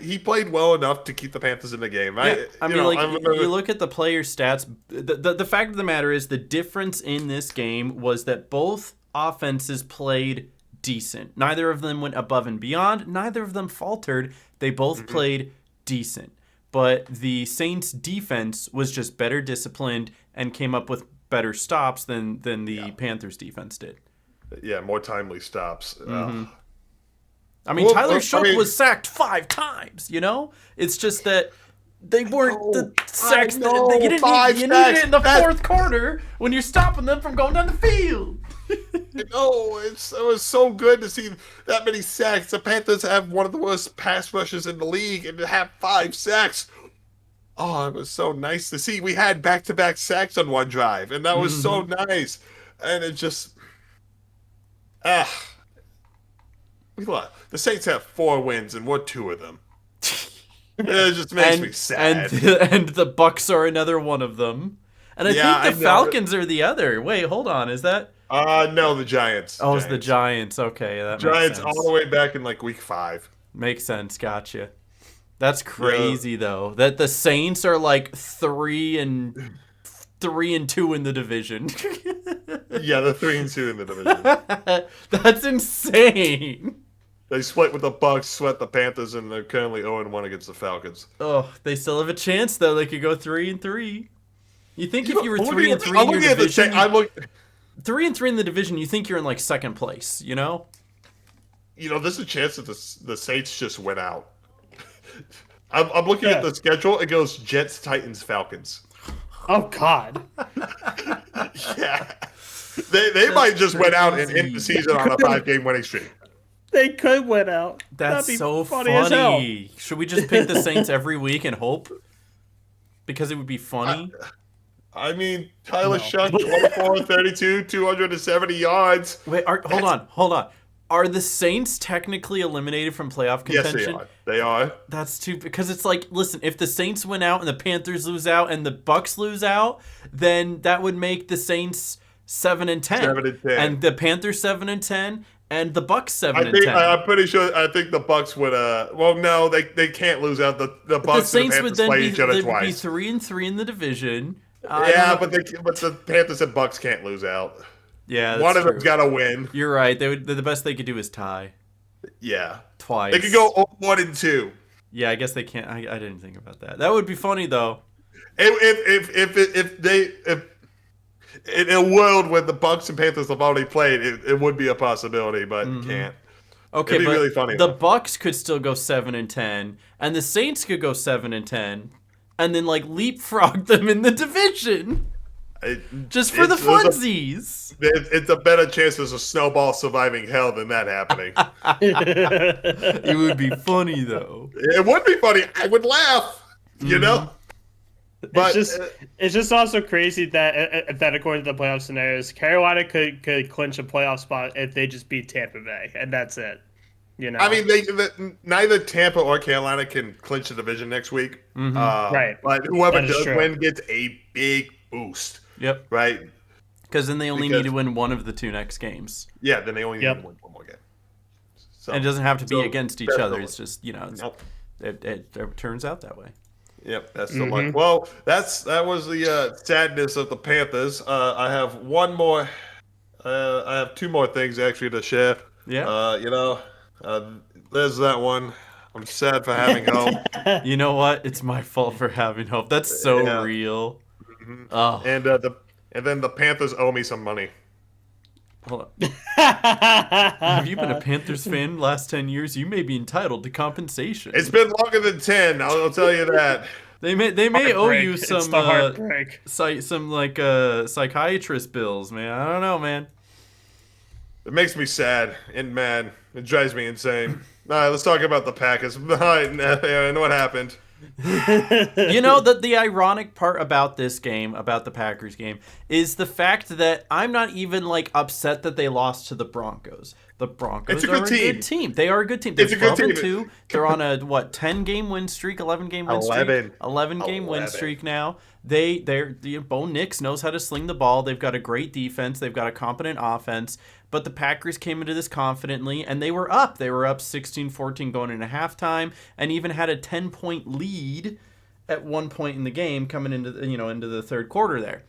He played well enough to keep the Panthers in the game, right? Yeah, I mean, you look at the player stats. The fact of the matter is the difference in this game was that both offenses played decent. Neither of them went above and beyond. Neither of them faltered. They both played decent. But the Saints defense was just better disciplined and came up with better stops than the Panthers defense did. Yeah, more timely stops. I mean, Tyler Shough was sacked 5 times, you know? It's just that they weren't the sacks. You didn't need it in the fourth quarter when you're stopping them from going down the field. No, it was so good to see that many sacks. The Panthers have one of the worst pass rushes in the league, and to have 5 sacks. Oh, it was so nice to see. We had back-to-back sacks on one drive, and that was so nice. And it just... the Saints have 4 wins, and we're 2 of them. It just makes me sad. And the Bucks are another one of them. And I think the Falcons are the other. Wait, hold on. Is that... No, the Giants. Oh, it's the Giants. Okay, that Giants makes sense. all the way back in like week 5. Makes sense. Gotcha. That's crazy though. That the Saints are like 3-2 in the division. Yeah, they're 3-2 in the division. That's insane. They split with the Bucks, swept the Panthers, and they're currently 0-1 against the Falcons. Oh, they still have a chance though. They could go 3-3. You think if you were 3-3 in your division, 3-3 in the division, you think you're in like second place, you know? You know, there's a chance that the Saints just went out. I'm looking at the schedule. It goes Jets, Titans, Falcons. Oh God. Yeah, they might just went out and end the season on a 5-game winning streak. They could win out. That's so funny. As hell. Should we just pick the Saints every week and hope? Because it would be funny. I mean, Tyler Shough, 24, 32, 270 yards. Wait, hold on. Are the Saints technically eliminated from playoff contention? Yes, they are. That's too, because it's like, listen, if the Saints win out and the Panthers lose out and the Bucks lose out, then that would make the Saints 7-10. 7-10. And the Panthers 7-10 and the Bucks 7-10. I'm pretty sure. I think the Bucks would. Well, no, they can't lose out. The Bucks and the Panthers play each other twice. They'd be 3-3 in the division. But the Panthers and Bucks can't lose out. Yeah, that's one of true. them's got to win. You're right. The best they could do is tie. Yeah, twice. They could go 1-2. Yeah, I guess they can't. I didn't think about that. That would be funny though. If in a world where the Bucks and Panthers have already played, it would be a possibility, but can't. Okay, It'd be but really funny. The Bucks could still go 7-10, and the Saints could go 7-10, and then like leapfrog them in the division. Just for the funsies. It's a better chance there's a snowball surviving hell than that happening. It would be funny though. It would be funny. I would laugh. You know. But it's just also crazy that according to the playoff scenarios, Carolina could clinch a playoff spot if they just beat Tampa Bay, and that's it. You know. I mean, neither Tampa or Carolina can clinch the division next week. Right. But whoever does win gets a big boost. Yep. Right. Because then they only need to win one of the 2 next games. Yeah. Then they only need to win one more game. So, and it doesn't have to be against each other. It's just it turns out that way. Yep, that's the luck. Well, that was the sadness of the Panthers. I have one more. I have 2 more things actually to share. Yeah. There's that one. I'm sad for having hope. You know what? It's my fault for having hope. That's so real. Oh. And then the Panthers owe me some money. Hold on. Have you been a Panthers fan the last 10 years? You may be entitled to compensation. It's been longer than 10. I'll tell you that. They may owe you It's some the heartbreak. Psychiatrist bills, man. I don't know, man. It makes me sad and mad. It drives me insane. All right, let's talk about the Packers. All right, and what happened? You know, the ironic part about this game, about the Packers game, is the fact that I'm not even like upset that they lost to the Broncos. The Broncos are a good team. They are a good team. They're 12-2. They're on a 10-game win streak, 11-game win streak, 11-game win streak now. Bo Nix knows how to sling the ball. They've got a great defense. They've got a competent offense. But the Packers came into this confidently, and they were up. They were up 16-14 going into halftime, and even had a 10-point lead at one point in the game coming into the third quarter there.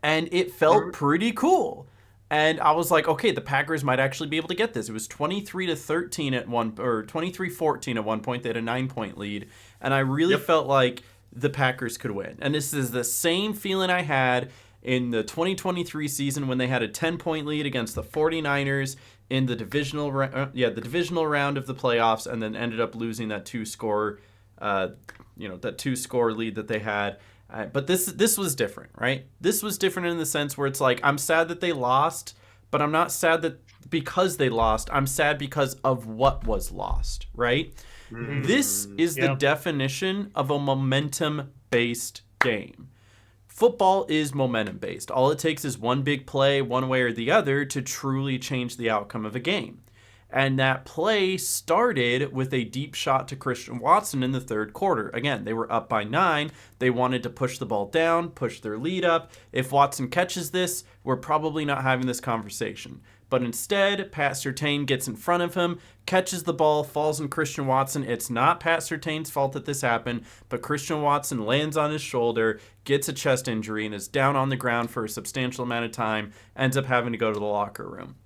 And it felt pretty cool. And I was like, okay, the Packers might actually be able to get this. It was 23-13 at 23-14 at one point. They had a 9-point lead, and I really felt like the Packers could win. And this is the same feeling I had in the 2023 season when they had a 10-point lead against the 49ers in the divisional round of the playoffs, and then ended up losing that two-score lead that they had. But this was different, right? This was different in the sense where it's like, I'm sad that they lost, but I'm not sad that because they lost. I'm sad because of what was lost, right? Mm-hmm. This is the definition of a momentum-based game. Football is momentum-based. All it takes is one big play, one way or the other, to truly change the outcome of a game. And that play started with a deep shot to Christian Watson in the third quarter. Again, they were up by 9. They wanted to push the ball down, push their lead up. If Watson catches this, we're probably not having this conversation. But instead, Pat Surtain gets in front of him, catches the ball, falls on Christian Watson. It's not Pat Surtain's fault that this happened, but Christian Watson lands on his shoulder, gets a chest injury, and is down on the ground for a substantial amount of time, ends up having to go to the locker room.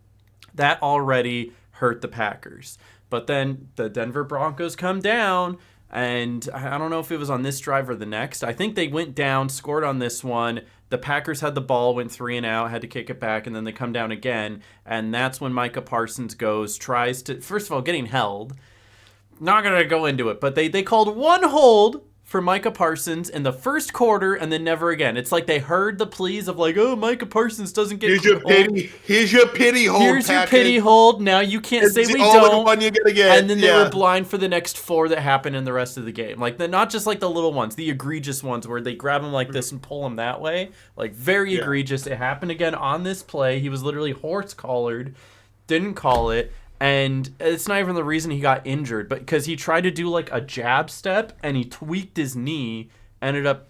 That already hurt the Packers. But then the Denver Broncos come down, and I don't know if it was on this drive or the next. I think they went down, scored on this one. The Packers had the ball, went 3 and out, had to kick it back, and then they come down again. And that's when Micah Parsons tries to, first of all, getting held. Not going to go into it, but they called one hold for Micah Parsons in the first quarter, and then never again. It's like they heard the pleas of like, oh, Micah Parsons doesn't get Here's your pity hold. Here's your pity hold. Now you can't say we don't. One you're gonna get. And then they were blind for the next 4 that happened in the rest of the game. Like not just like the little ones, the egregious ones where they grab him like this and pull him that way. Like very egregious. It happened again on this play. He was literally horse-collared, didn't call it. And it's not even the reason he got injured, but because he tried to do like a jab step and he tweaked his knee, ended up,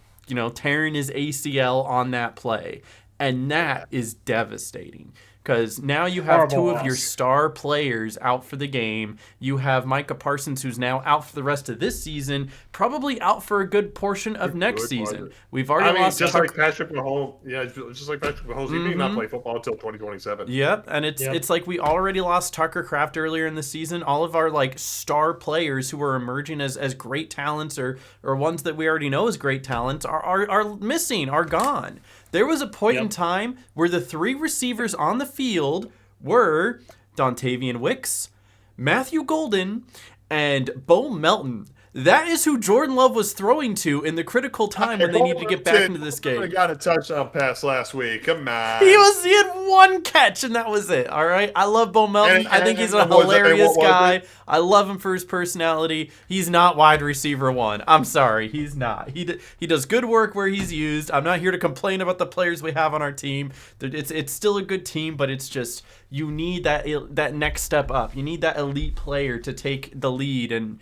tearing his ACL on that play. And that is devastating. Because now you have two of your star players out for the game. You have Micah Parsons, who's now out for the rest of this season, probably out for a good portion of next season. We've already lost. Just like Patrick Mahomes. Yeah, just like Patrick Mahomes. He may not play football until 2027. Yep, and it's like we already lost Tucker Kraft earlier in the season. All of our like star players who are emerging as great talents or ones that we already know as great talents are missing, are gone. There was a point in time where the 3 receivers on the field were Dontavian Wicks, Matthew Golden, and Bo Melton. That is who Jordan Love was throwing to in the critical time when they needed to get back into this game. He got a touchdown pass last week. Come on. He had 1 catch, and that was it. All right? I love Bo Melton. I think he's a hilarious guy. I love him for his personality. He's not wide receiver 1. I'm sorry. He's not. He does good work where he's used. I'm not here to complain about the players we have on our team. It's still a good team, but it's just you need that next step up. You need that elite player to take the lead and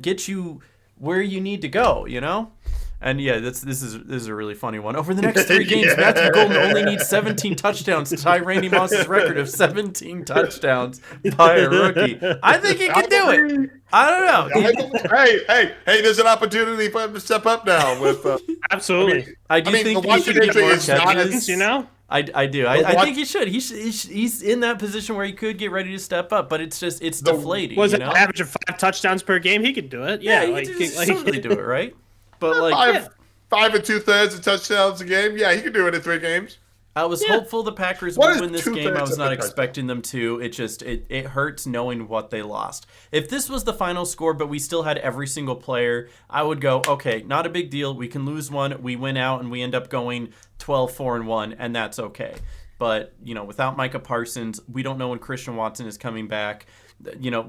get you where you need to go, And yeah, this is a really funny one. Over the next 3 games, Matthew Golden only needs 17 touchdowns to tie Randy Moss's record of 17 touchdowns by a rookie. I think he can do it. I don't know. Hey, there's an opportunity for him to step up now. With absolutely. I think he should get more catches. I do. I think he should. He's in that position where he could get ready to step up, but it's deflating. Was it an average of 5 touchdowns per game? He could do it. Yeah, he could certainly do it, right? But like 5 and 2/3 of touchdowns a game. Yeah, he could do it in 3 games. I was hopeful the Packers would win this game. I was not expecting them to. It hurts knowing what they lost. If this was the final score, but we still had every single player, I would go, okay, not a big deal. We can lose one. We win out, and we end up going 12-4-1, and that's okay. But, without Micah Parsons, we don't know when Christian Watson is coming back.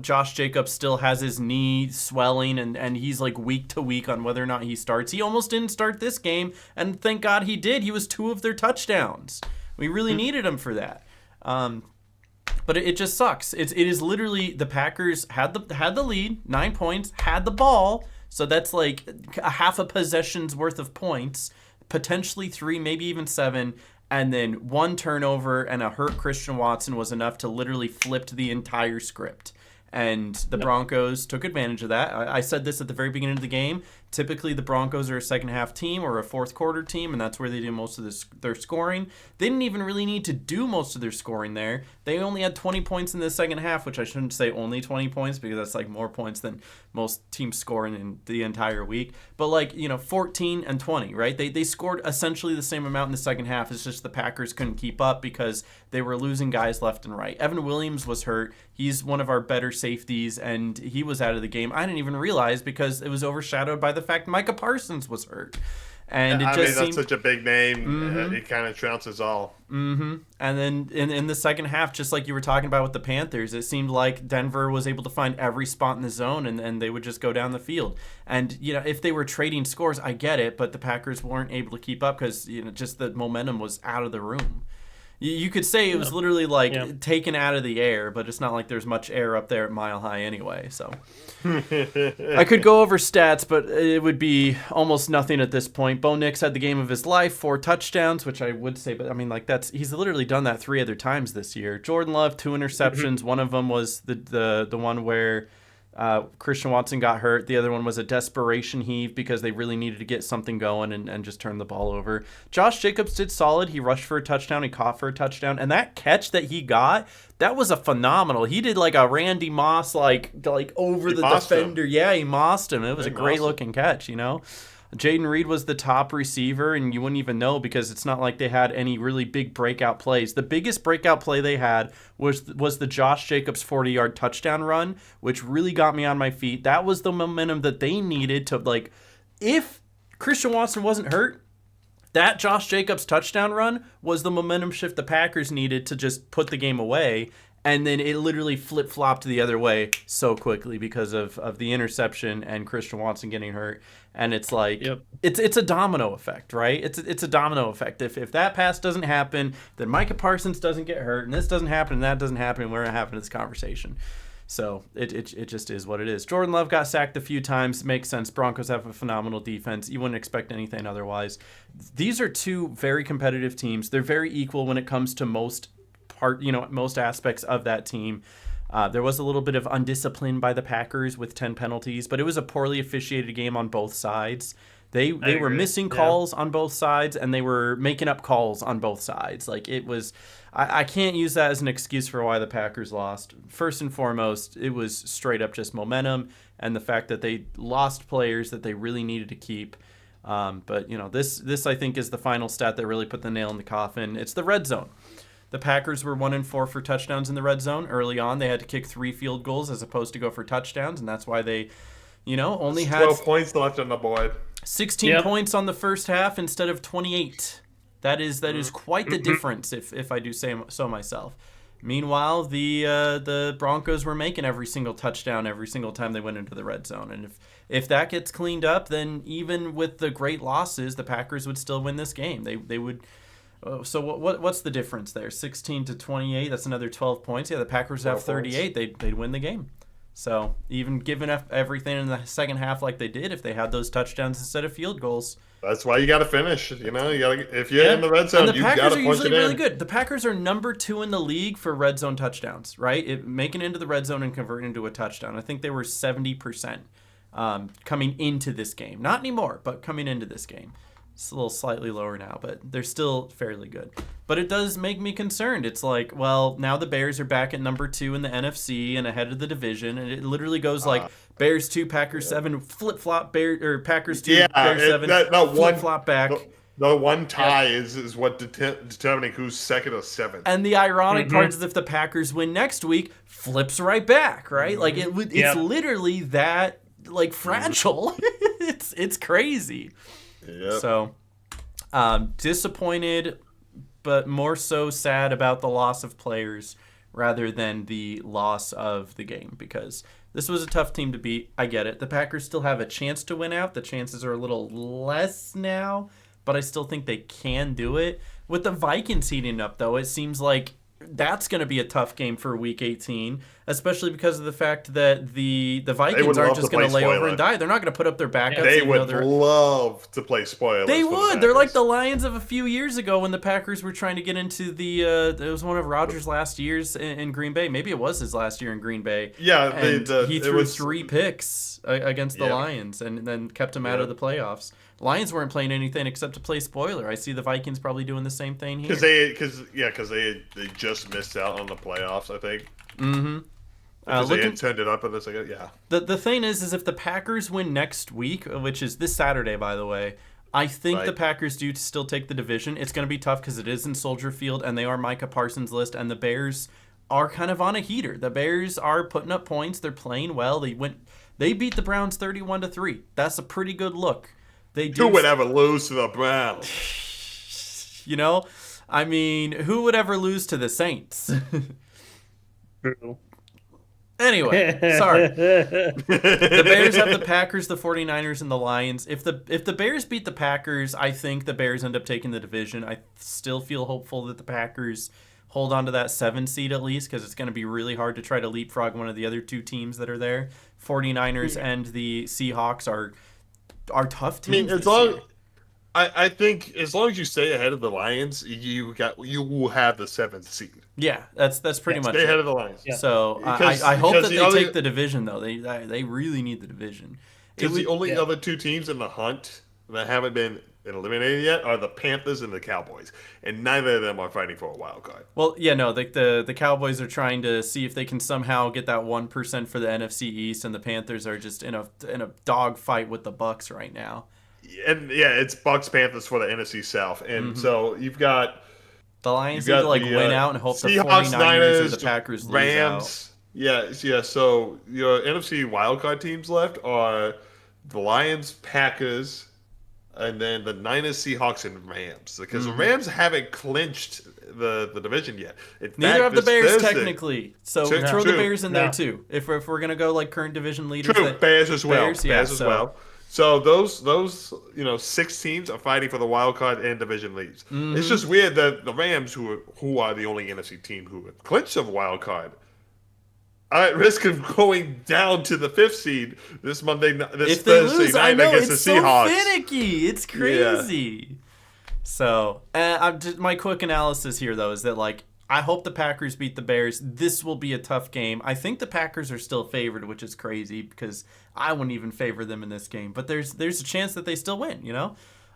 Josh Jacobs still has his knee swelling, and he's like week to week on whether or not he starts. He almost didn't start this game, and thank God he did. He was 2 of their touchdowns. We really needed him for that. But it just sucks. It is literally the Packers had the lead, 9 points, had the ball, so that's like a half a possession's worth of points, potentially 3, maybe even 7. And then 1 turnover and a hurt Christian Watson was enough to literally flip the entire script. And the Broncos took advantage of that. I said this at the very beginning of the game. Typically, the Broncos are a second-half team or a fourth-quarter team, and that's where they do most of their scoring. They didn't even really need to do most of their scoring there. They only had 20 points in the second half, which I shouldn't say only 20 points because that's like more points than most teams scoring in the entire week. But 14 and 20, right? They scored essentially the same amount in the second half. It's just the Packers couldn't keep up because they were losing guys left and right. Evan Williams was hurt. He's one of our better safeties, and he was out of the game. I didn't even realize because it was overshadowed by the fact Micah Parsons was hurt. And that's such a big name. It kind of trounces all. And then in the second half, just like you were talking about with the Panthers, it seemed like Denver was able to find every spot in the zone, and they would just go down the field. And, if they were trading scores, I get it, but the Packers weren't able to keep up because, just the momentum was out of the room. You could say it was literally taken out of the air, but it's not like there's much air up there at Mile High anyway. So I could go over stats, but it would be almost nothing at this point. Bo Nix had the game of his life, 4 touchdowns, which I would say, but I mean, he's literally done that 3 other times this year. Jordan Love, 2 interceptions. One of them was the one where Christian Watson got hurt. The other one was a desperation heave because they really needed to get something going and just turn the ball over. Josh Jacobs did solid. He rushed for a touchdown. He caught for a touchdown. And that catch that he got, that was a phenomenal. He did like a Randy Moss, like over the defender. Yeah, he mossed him. It was a great looking catch, Jaden Reed was the top receiver, and you wouldn't even know because it's not like they had any really big breakout plays. The biggest breakout play they had was the Josh Jacobs 40-yard touchdown run, which really got me on my feet. That was the momentum that they needed to, if Christian Watson wasn't hurt, that Josh Jacobs touchdown run was the momentum shift the Packers needed to just put the game away. And then it literally flip-flopped the other way so quickly because of the interception and Christian Watson getting hurt. And it's it's a domino effect, right? It's a domino effect. If that pass doesn't happen, then Micah Parsons doesn't get hurt, and this doesn't happen, and that doesn't happen, and we're not having this conversation. So it just is what it is. Jordan Love got sacked a few times. Makes sense. Broncos have a phenomenal defense. You wouldn't expect anything otherwise. These are 2 very competitive teams. They're very equal when it comes to most aspects of that team. There was a little bit of undiscipline by the Packers with 10 penalties, but it was a poorly officiated game on both sides. They were missing calls on both sides, and they were making up calls on both sides. I can't use that as an excuse for why the Packers lost. First and foremost, it was straight up just momentum and the fact that they lost players that they really needed to keep. But this I think is the final stat that really put the nail in the coffin. It's the red zone. The Packers were 1-4 for touchdowns in the red zone. Early on, they had to kick 3 field goals as opposed to go for touchdowns, and that's why they, only had 12 points left on the board. 16 points on the first half instead of 28. That is quite the difference, if I do say so myself. Meanwhile, the Broncos were making every single touchdown every single time they went into the red zone, and if that gets cleaned up, then even with the great losses, the Packers would still win this game. They would. So what's the difference there? 16 to 28. That's another 12 points. Yeah, the Packers have 38. They'd win the game. So even giving up everything in the second half like they did, if they had those touchdowns instead of field goals. That's why you got to finish. You got to, if you're in the red zone, you got to punch it in. And the Packers are usually really good. The Packers are number 2 in the league for red zone touchdowns, right? Making it into the red zone and converting into a touchdown. I think they were 70% coming into this game. Not anymore, but coming into this game. It's a little slightly lower now, but they're still fairly good. But it does make me concerned. It's like, well, now the Bears are back at number 2 in the NFC and ahead of the division, and it literally goes like Bears 2, Packers 7, flip-flop, Packers 2, Bears 7, flip-flop back. The one tie is what determining who's second or seventh. And the ironic part is if the Packers win next week, flips right back, right? Like it's literally that like fragile. it's crazy. Yep. So disappointed, but more so sad about the loss of players rather than the loss of the game, because this was a tough team to beat. I get it. The Packers still have a chance to win out. The chances are a little less now, but I still think they can do it. With the Vikings heating up, though, it seems like that's going to be a tough game for Week 18, especially because of the fact that the Vikings aren't just going to lay over and die. They're not going to put up their backups. They would love to play spoiler. They would. They're like the Lions of a few years ago when the Packers were trying to get into the it was one of Rodgers' last years in Green Bay. Maybe it was his last year in Green Bay. Yeah, he threw 3 picks against the Lions and then kept them out of the playoffs. Lions weren't playing anything except to play spoiler. I see the Vikings probably doing the same thing here. Because they just missed out on the playoffs, I think. Mm-hmm. Because they had turned it up in the second. Yeah. The thing is if the Packers win next week, which is this Saturday, by the way, I think the Packers do still take the division. It's going to be tough because it is in Soldier Field and they are Micah Parsons' list, and the Bears are kind of on a heater. The Bears are putting up points. They're playing well. They beat the Browns 31-3. That's a pretty good look. Who would ever lose to the Browns? I mean, who would ever lose to the Saints? True. Anyway, sorry. The Bears have the Packers, the 49ers, and the Lions. If the Bears beat the Packers, I think the Bears end up taking the division. I still feel hopeful that the Packers hold on to that 7 seed at least, because it's going to be really hard to try to leapfrog one of the other 2 teams that are there. 49ers and the Seahawks are tough teams. I think as long as you stay ahead of the Lions, you will have the 7th seed. Yeah, that's pretty much stay ahead of the Lions. Yeah. So I hope that they take the division, though. They really need the division. Because the only other 2 teams in the hunt that haven't been eliminated yet are the Panthers and the Cowboys, and neither of them are fighting for a wild card. Well, yeah, no, the Cowboys are trying to see if they can somehow get that 1% for the NFC East, and the Panthers are just in a dog fight with the Bucks right now. And it's Bucks Panthers for the NFC South, and so you've got the Lions need to win out and hope the 49ers or the Packers lose Rams. Out. Yeah. So your NFC wildcard teams left are the Lions, Packers, and then the Niners, Seahawks, and Rams. Because the Rams haven't clinched the division yet. Neither have the Bears technically. So throw the Bears in there too. If we're gonna go like current division leaders. True, Bears as well. Bears as well. So those 6 teams are fighting for the wild card and division leads. Mm-hmm. It's just weird that the Rams, who are the only NFC team who have clinched a wild card, are at risk of going down to the 5th seed this Thursday night against the Seahawks. It's so finicky. It's crazy. Yeah. So my quick analysis here, though, is that I hope the Packers beat the Bears. This will be a tough game. I think the Packers are still favored, which is crazy because I wouldn't even favor them in this game. But there's a chance that they still win,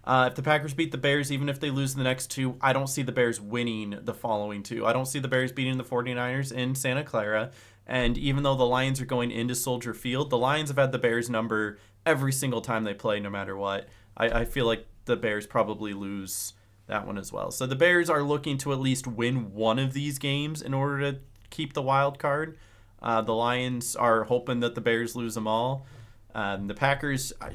If the Packers beat the Bears, even if they lose the next 2, I don't see the Bears winning the following 2. I don't see the Bears beating the 49ers in Santa Clara. And even though the Lions are going into Soldier Field, the Lions have had the Bears number every single time they play, no matter what. I feel like the Bears probably lose that one as well. So the Bears are looking to at least win one of these games in order to keep the wild card. The Lions are hoping that the Bears lose them all. The Packers, I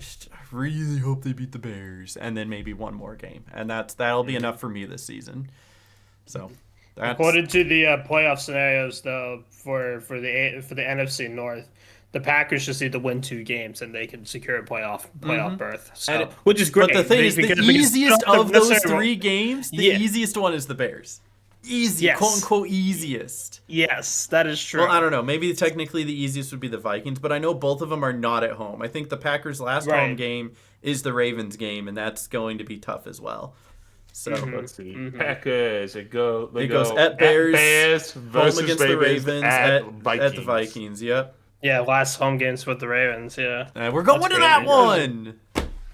really hope they beat the Bears, and then maybe one more game, and that'll be enough for me this season. So, according to the playoff scenarios, though, for the NFC North, the Packers just need to win 2 games, and they can secure a playoff berth. So, which is great. But the thing is, the easiest of those 3 games, the easiest one is the Bears. Easy, quote unquote, easiest. Yes, that is true. Well, I don't know. Maybe technically the easiest would be the Vikings, but I know both of them are not at home. I think the Packers' last home game is the Ravens game, and that's going to be tough as well. So let's see. Packers. It goes at Bears versus home against the Ravens at the Vikings. Yep. Yeah, last home games with the Ravens. Yeah. We're going to that one.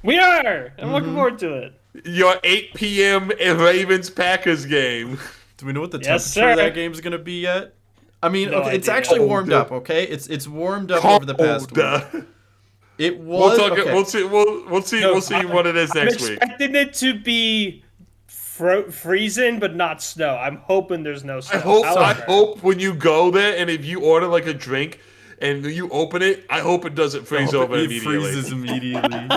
We are. I'm looking forward to it. Your 8 p.m. Ravens-Packers game. Do we know what the temperature of that game is going to be yet? I mean, it's actually warmed up, okay? It's warmed up over the past week. It was. We'll talk. Okay. We'll see what it is next week. I'm expecting it to be freezing, but not snow. I'm hoping there's no snow. I hope when you go there and if you order like a drink and you open it, I hope it doesn't freeze over immediately. It freezes immediately.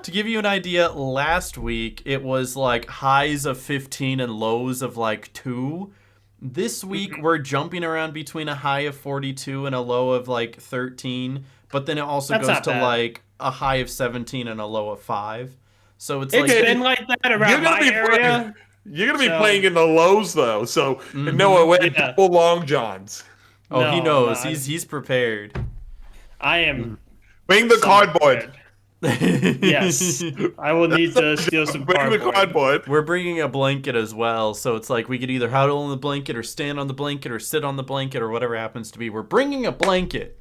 To give you an idea, last week it was like highs of 15 and lows of like 2. This week we're jumping around between a high of 42 and a low of like 13, but then it also goes to like a high of 17 and a low of 5. So it's been like that around my area. You're gonna be playing in the lows though, so no way double long johns. Oh, no, he knows. He's prepared. I am. Bring the cardboard. Yes, I will need to steal some cardboard. We're bringing a blanket as well, so it's like we could either huddle in the blanket or stand on the blanket or sit on the blanket or whatever happens to be. We're bringing a blanket.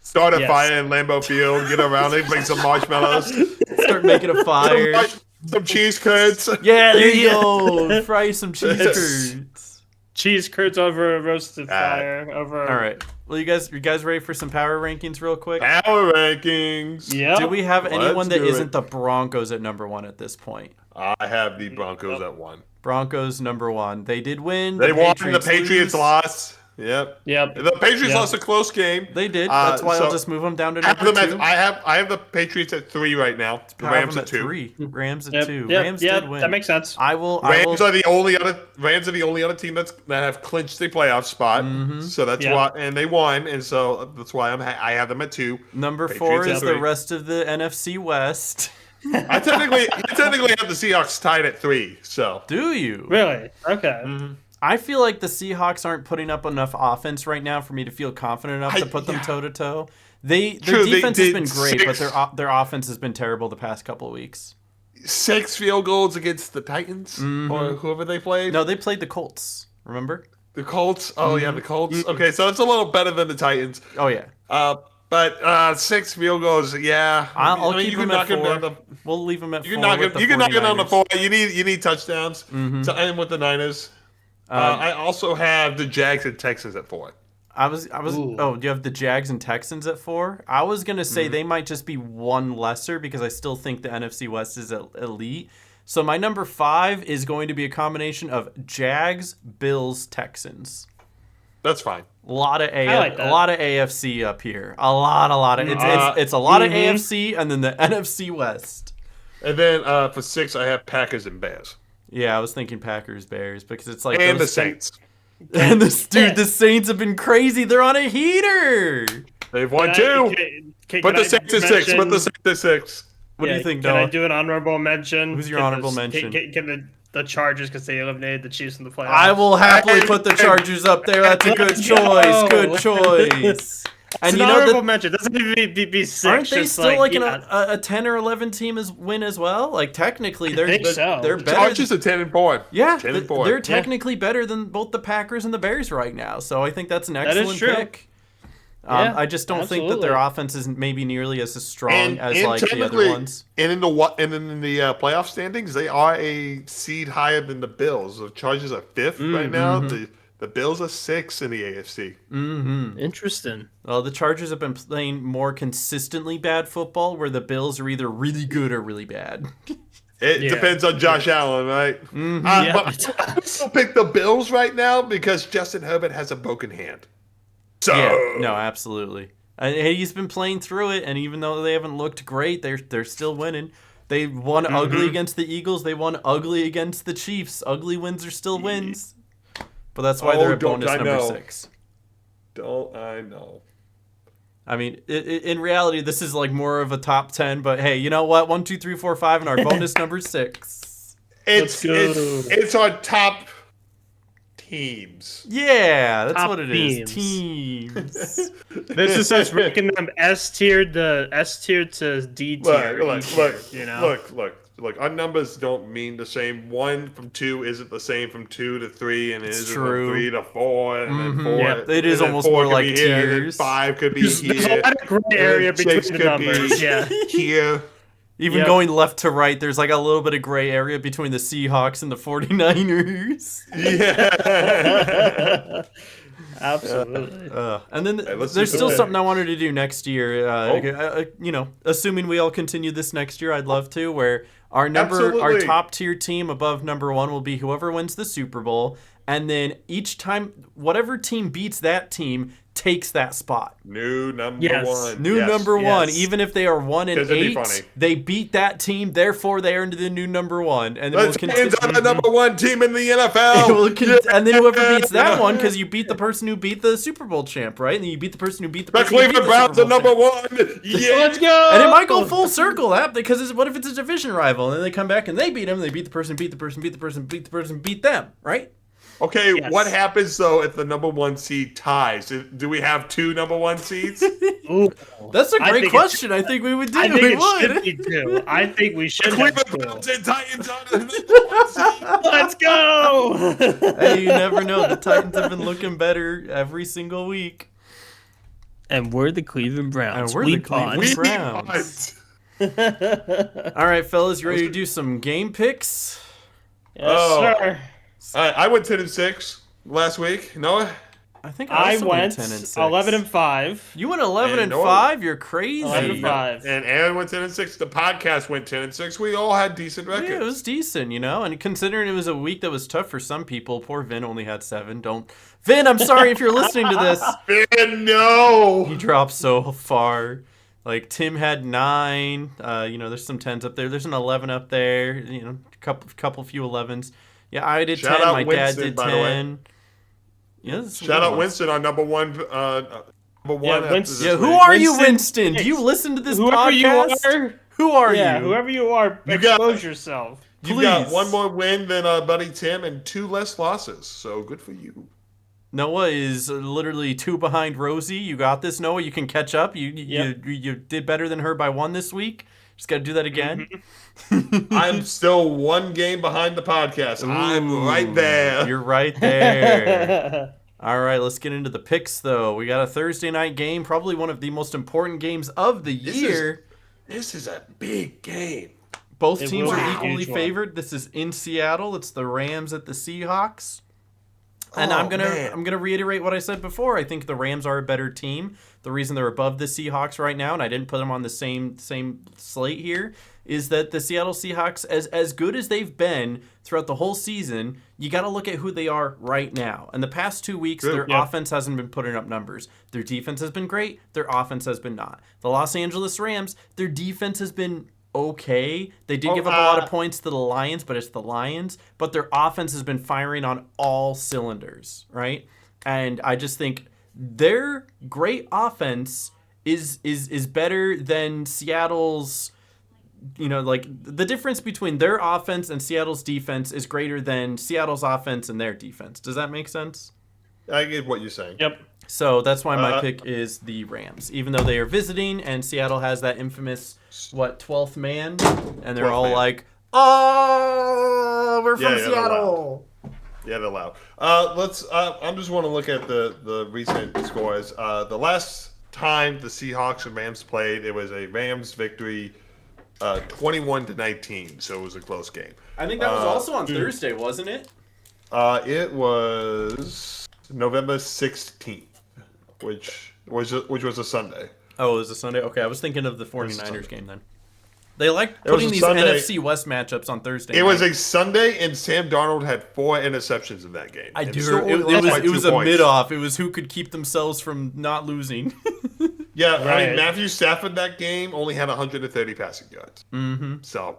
Start a fire in Lambeau Field, get around it, bring some marshmallows. Start making a fire. Some cheese curds. Yeah, there you go. Fry some cheese curds. Cheese curds over a roasted fire. All right. Well, you guys ready for some power rankings real quick? Power rankings. Yeah. Do we have anyone that isn't the Broncos at number 1 at this point? I have the Broncos at 1. Broncos number 1. They did win. They won. The Patriots lost. Yep. The Patriots lost a close game. They did. That's why I'll just move them down to number 2. I have the Patriots at 3 right now. The Rams at 2. 3. Rams at 2. Rams did win. That makes sense. Rams are the only other team that have clinched the playoff spot. So that's why, and they won, and so that's why I have them at 2. Number 4 is the rest of the NFC West. I technically have the Seahawks tied at 3. So do you really? Okay. I feel like the Seahawks aren't putting up enough offense right now for me to feel confident enough to put them toe to toe. Their defense has been great, but their offense has been terrible the past couple of weeks. 6 field goals against the Titans or whoever they played. No, they played the Colts. Remember the Colts? Oh yeah, the Colts. Okay, so it's a little better than the Titans. Oh yeah. But 6 field goals, yeah. I'll keep them at 4. We'll leave them at 4. You can knock it on the 4. You need touchdowns to end with the Niners. I also have the Jags and Texans at 4. Oh, do you have the Jags and Texans at 4? I was gonna say they might just be one lesser because I still think the NFC West is elite. So my number 5 is going to be a combination of Jags, Bills, Texans. That's fine. A lot of AFC up here. A lot of it's a lot of AFC and then the NFC West. And then for 6 I have Packers and Bears. Yeah, I was thinking Packers, Bears because it's like the Saints. And the Saints have been crazy. They're on a heater. They've won 2. But the Saints is 6. But the Saints is 6. What do you think, Noah? Can I do an honorable mention? Who's your honorable mention? Get the Chargers because they eliminated the Chiefs in the playoffs. I will happily put the Chargers up there. That's a good choice. Good choice. And you know mention doesn't even be 6. Aren't they still like a 10 or 11 team win as well? Like technically, they're better. Chargers are 10-4. Yeah, 10-4. They're technically better than both the Packers and the Bears right now. So I think that's an excellent pick. I just don't think that their offense is maybe nearly as strong as like the other ones. And in the playoff standings, they are a seed higher than the Bills. The Chargers are 5th right now. The Bills are 6 in the AFC. Interesting. Well, the Chargers have been playing more consistently bad football, where the Bills are either really good or really bad. It depends on Josh Allen, right? But I still pick the Bills right now because Justin Herbert has a broken hand. So no, absolutely. And he's been playing through it, and even though they haven't looked great, they're still winning. They won ugly against the Eagles. They won ugly against the Chiefs. Ugly wins are still wins. But that's why they're at bonus number 6. Don't I know? I mean, in reality, this is like more of a top 10. But hey, you know what? 1, 2, 3, 4, 5, and our bonus number 6. It's our top teams. Yeah, that's top what it is. Teams. This is us ranking them S tier to D tier. Look, our numbers don't mean the same. 1 from 2 isn't the same from 2 to 3, and it isn't from 3 to 4, and then 4. Yeah, it is almost more like tiers. 5 could be here. There's a lot of gray area between the numbers. Yeah. Here. Even going left to right, there's like a little bit of gray area between the Seahawks and the 49ers. Yeah. Absolutely. And then let's there's do still the something I wanted to do next year. Assuming we all continue this next year, I'd love to. Where our Absolutely. top tier team above number 1 will be whoever wins the Super Bowl, and then each time whatever team beats that team takes that spot. New number Yes. one. New number 1, even if they are 1-8, it'd be funny. they beat that team. Therefore, they earned the new number 1, and then The Titans are the number 1 team in the NFL. And then whoever beats that one, because you beat the person who beat the Super Bowl champ, right? And then you beat the person who beat the The person who beat Cleveland the Browns Super are Bowl number champ. 1. Yeah. Let's go. And it might go full circle, that because what if it's a division rival, and then they come back and they beat them, they beat the person, beat the person, beat the person, beat the person, beat them, right? Okay, Yes. what happens though if the number 1 seed ties? Do we have 2 number 1 seeds? Ooh. That's a I great think question. I think we would do. I think We it would. should be 2. I think we should have Cleveland 2. Browns and Titans are the number 1 seed. Let's go. Hey, you never know. The Titans have been looking better every single week. And we're the Cleveland Browns. And we're the Cleveland Browns. All right, fellas, you ready to do some game picks? Yes, Oh. sir. I went 10-6 last week. Noah? I think I also went 10-6. 11-5. You went 11-5. And Noah- You're crazy. 11-5. And Aaron went 10-6. The podcast went 10-6. We all had decent records. Yeah, it was decent, And considering it was a week that was tough for some people, poor Vin only had 7. Vin, I'm sorry if you're listening to this. Man, no. He dropped so far. Like Tim had 9. There's some 10s up there. There's an 11 up there. A few 11s. Yeah, I did Shout 10. out My Winston, dad did by the way. 10. Yeah, Shout out Winston on number 1. Number 1. Yeah, Winston. Yeah, who are you, Winston? Winston? Do you listen to this Whoever you podcast? are. Who are you? Yeah, whoever you are, You got- expose yourself. You got Please. 1 more win than Buddy Tim and 2 less losses. So good for you. Noah is literally 2 behind Rosie. You got this, Noah. You can catch up. You did better than her by 1 this week. Just got to do that again. I'm still 1 game behind the podcast. I'm right there. You're right there. All right, let's get into the picks, though. We got a Thursday night game, probably one of the most important games of the year. This is a big game. Both It teams will be are a equally huge one. favored. This is in Seattle. It's the Rams at the Seahawks. And I'm gonna reiterate what I said before. I think the Rams are a better team. The reason they're above the Seahawks right now, and I didn't put them on the same slate here, is that the Seattle Seahawks, as good as they've been throughout the whole season, you got to look at who they are right now. And the past 2 weeks, their offense hasn't been putting up numbers. Their defense has been great. Their offense has been not. The Los Angeles Rams, their defense has been okay. They did give up a lot of points to the Lions, but it's the Lions. But their offense has been firing on all cylinders, right? And I just think their great offense is better than Seattle's. The difference between their offense and Seattle's defense is greater than Seattle's offense and their defense. Does that make sense? I get what you're saying. Yep. So that's why my pick is the Rams, even though they are visiting and Seattle has that infamous 12th man, and they're all like, "Oh, we're from Seattle." Yeah, they're loud. I just want to look at the recent scores. The last time the Seahawks and Rams played, it was a Rams victory, 21-19. So it was a close game. I think that was also on Thursday, wasn't it? It was November 16th, which was a Sunday. Oh, it was a Sunday? Okay, I was thinking of the 49ers game then. They like was putting a these Sunday. NFC West matchups on Thursday. It was a Sunday, and Sam Darnold had 4 interceptions in that game. I And do. still It lost by was 2 a points. mid-off. It was who could keep themselves from not losing. Yeah, I Right. mean, Matthew Stafford that game only had 130 passing yards. Mm-hmm. So,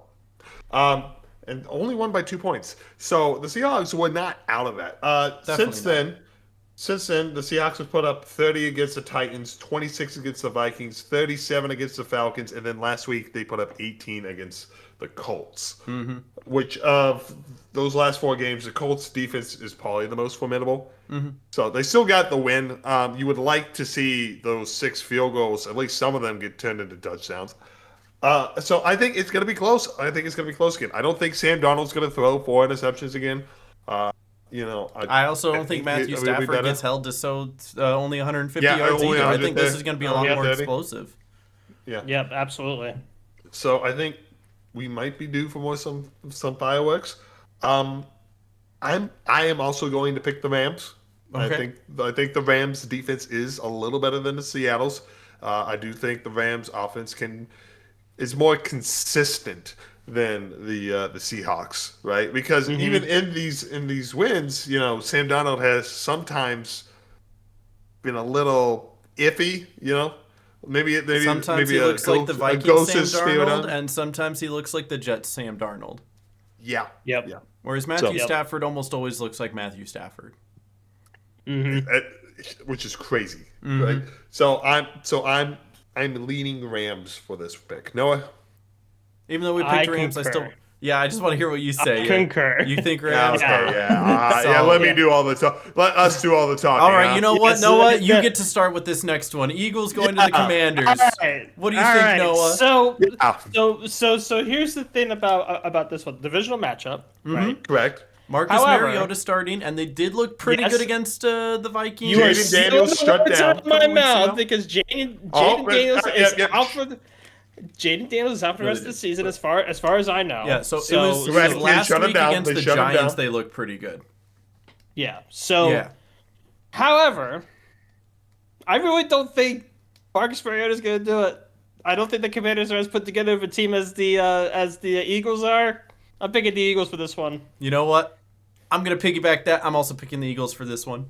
and only won by 2 points. So the Seahawks were not out of that. Since then, the Seahawks have put up 30 against the Titans, 26 against the Vikings, 37 against the Falcons, and then last week they put up 18 against the Colts. Mm-hmm. Which of those last 4 games, the Colts defense is probably the most formidable. Mm-hmm. So they still got the win. You would like to see those 6 field goals, at least some of them, get turned into touchdowns. So I think it's going to be close. I think it's going to be close again. I don't think Sam Darnold's going to throw 4 interceptions again. I also don't think Matthew Stafford gets held to only 150 yards either. I think this is going to be a lot more explosive. Yeah. Yep, absolutely. So I think we might be due for some fireworks. I am also going to pick the Rams. Okay. I think the Rams' defense is a little better than the Seattle's. I do think the Rams' offense is more consistent than the Seahawks, right? Because even in these wins, you know, Sam Darnold has sometimes been a little iffy, you know. Maybe Sometimes maybe he looks like the Vikings ghost Sam is spewed Darnold, on. and sometimes he looks like the Jets Sam Darnold. Yeah. Yep. Yeah. Whereas Matthew Stafford almost always looks like Matthew Stafford. Which is crazy, right? So I'm leaning Rams for this pick. Noah? Even though we picked Rams, concur. I just want to hear what you say. Concur. You think Yeah, Rams? okay, yeah. Let me do all the talk. Let us do all the talking. All right, you know what, Yes, Noah? look at You that. get to start with this next one. Eagles going to the Commanders. All right. What do you think, Noah? So here's the thing about this one. Divisional matchup, right? Correct. Marcus However- Mariota starting, and they did look pretty Yes. good against the Vikings. You are Jaden stealing Daniels the shut words down out of my a couple weeks mouth ago. because Jaden Oh, Daniels is yeah. out for the. Jaden Daniels is out for the rest of the season, as far as I know. Yeah, so it was Correct. They last shut him week down. against They the shut him Giants. down. They looked pretty good. Yeah. So, Yeah. however, I really don't think Marcus Mariota is going to do it. I don't think the Commanders are as put together of a team as the Eagles are. I'm picking the Eagles for this one. You know what? I'm gonna piggyback that. I'm also picking the Eagles for this one.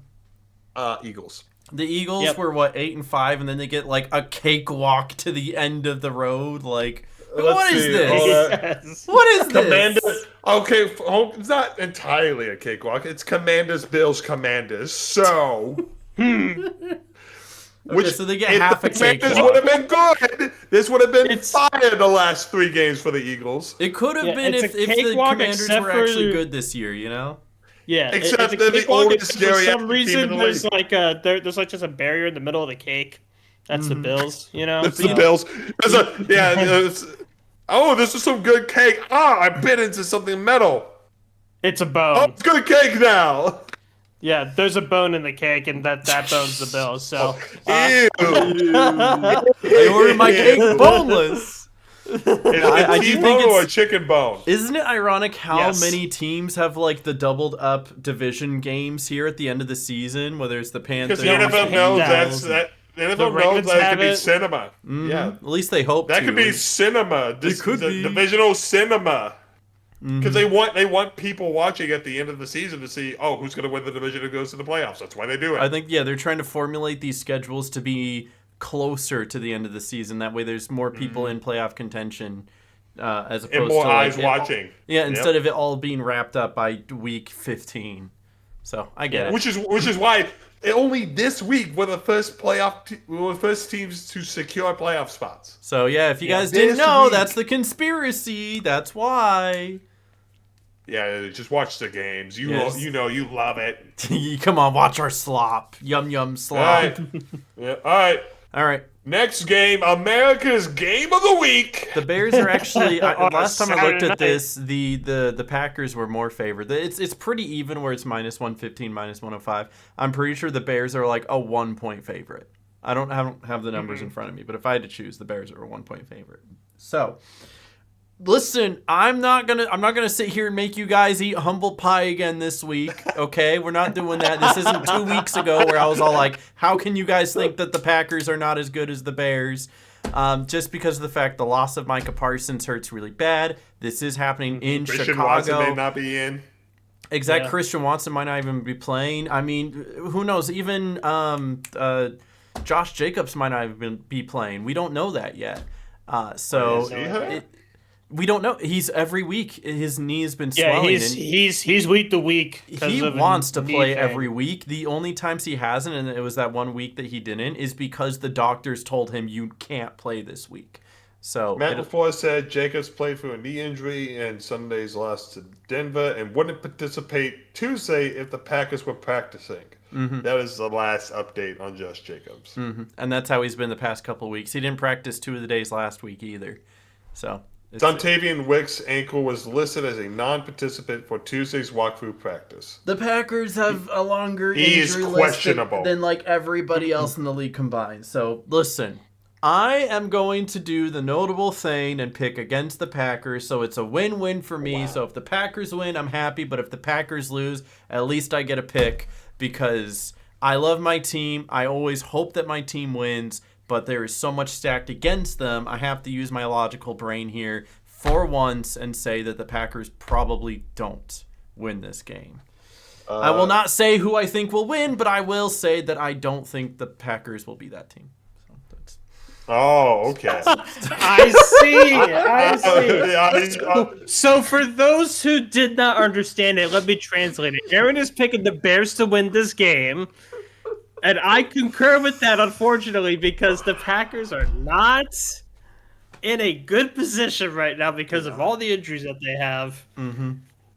Eagles. The Eagles Yep. were 8-5, and then they get like a cakewalk to the end of the road. Like, Let's what is see. this? Yes. What is this? Commanders. Okay, it's not entirely a cakewalk. It's Commanders, Bills, Commanders. So. Okay, so they get half a Commanders cakewalk. would have been good. This would have been It's- fire the last 3 games for the Eagles. It could have Yeah, been it's if a the cakewalk Commanders except were actually for- good this year. You know. Yeah, Except it's a they're the cakewalk, oldest except for some geriatric team in reason the there's league. like there's like just a barrier in the middle of the cake. That's the Bills, you know. It's the Bills. This is some good cake. I bit into something metal. It's a Oh, bone. it's good cake now. Yeah, there's a bone in the cake, and that bone's the Bills. So Ew. I ordered my cake boneless. Is I it do T-bone think or a it's- chicken bone? Isn't it ironic how Yes. many teams have like the doubled up division games here at the end of the season, whether it's the Panthers? Because the NFL knows Eagles, that. The NFL the knows Ravens that it have could be it. cinema. Yeah, At least they hope that to. could be cinema. could be. Divisional cinema. Because they want people watching at the end of the season to see, who's going to win the division and goes to the playoffs. That's why they do it. I think they're trying to formulate these schedules to be closer to the end of the season. That way, there's more people in playoff contention, as opposed and more to eyes like, watching. Yeah, instead of it all being wrapped up by week 15. So I get it. Which is why only this week were the first teams to secure playoff spots. So yeah, if you guys didn't this know, week- that's the conspiracy. That's why. Yeah, just watch the games. You Yes. you love it. Come on, watch our slop. Yum yum All slop. right. Yeah, all right. All right. Next game, America's game of the week. The Bears are actually. On a Last time I looked Saturday at this, the Packers were more favored. It's pretty even, where it's -115, -105. I'm pretty sure the Bears are like a 1-point favorite. I don't have the numbers in front of me, but if I had to choose, the Bears are a 1-point favorite. So, listen, I'm not gonna sit here and make you guys eat humble pie again this week. Okay, we're not doing that. This isn't 2 weeks ago where I was all like, "How can you guys think that the Packers are not as good as the Bears?" Just because of the fact the loss of Micah Parsons hurts really bad. This is happening in Christian Chicago. Watson may not be in. Exact. Yeah. Christian Watson might not even be playing. I mean, who knows? Even Josh Jacobs might not even be playing. We don't know that yet. So Is he hurt? we don't know. He's every week his knee's been yeah, swelling. he's week to week. He wants to play every week. The only times he hasn't, and it was that 1 week that he didn't, is because the doctors told him you can't play this week. So Matt LaFleur said Jacobs played through a knee injury and Sunday's loss to Denver and wouldn't participate Tuesday if the Packers were practicing. That is the last update on Josh Jacobs. and that's how he's been the past couple of weeks. He didn't practice 2 of the days last week either. So Dontavian Wick's ankle was listed as a non-participant for Tuesday's walkthrough practice. the Packers have a longer He is injury list questionable. than like everybody else in the league combined. So listen, I am going to do the notable thing and pick against the Packers, so it's a win-win for me. So if the Packers win, I'm happy, but if the Packers lose, at least I get a pick, because I love my team. I always hope that my team wins, but there is so much stacked against them. I have to use my logical brain here for once and say that the Packers probably don't win this game. I will not say who I think will win, but I will say that I don't think the Packers will be that team. So that's... Oh, okay. I see. So for those who did not understand it, let me translate it. Aaron is picking the Bears to win this game. And I concur with that, unfortunately, because the Packers are not in a good position right now because of all the injuries that they have. Mm-hmm.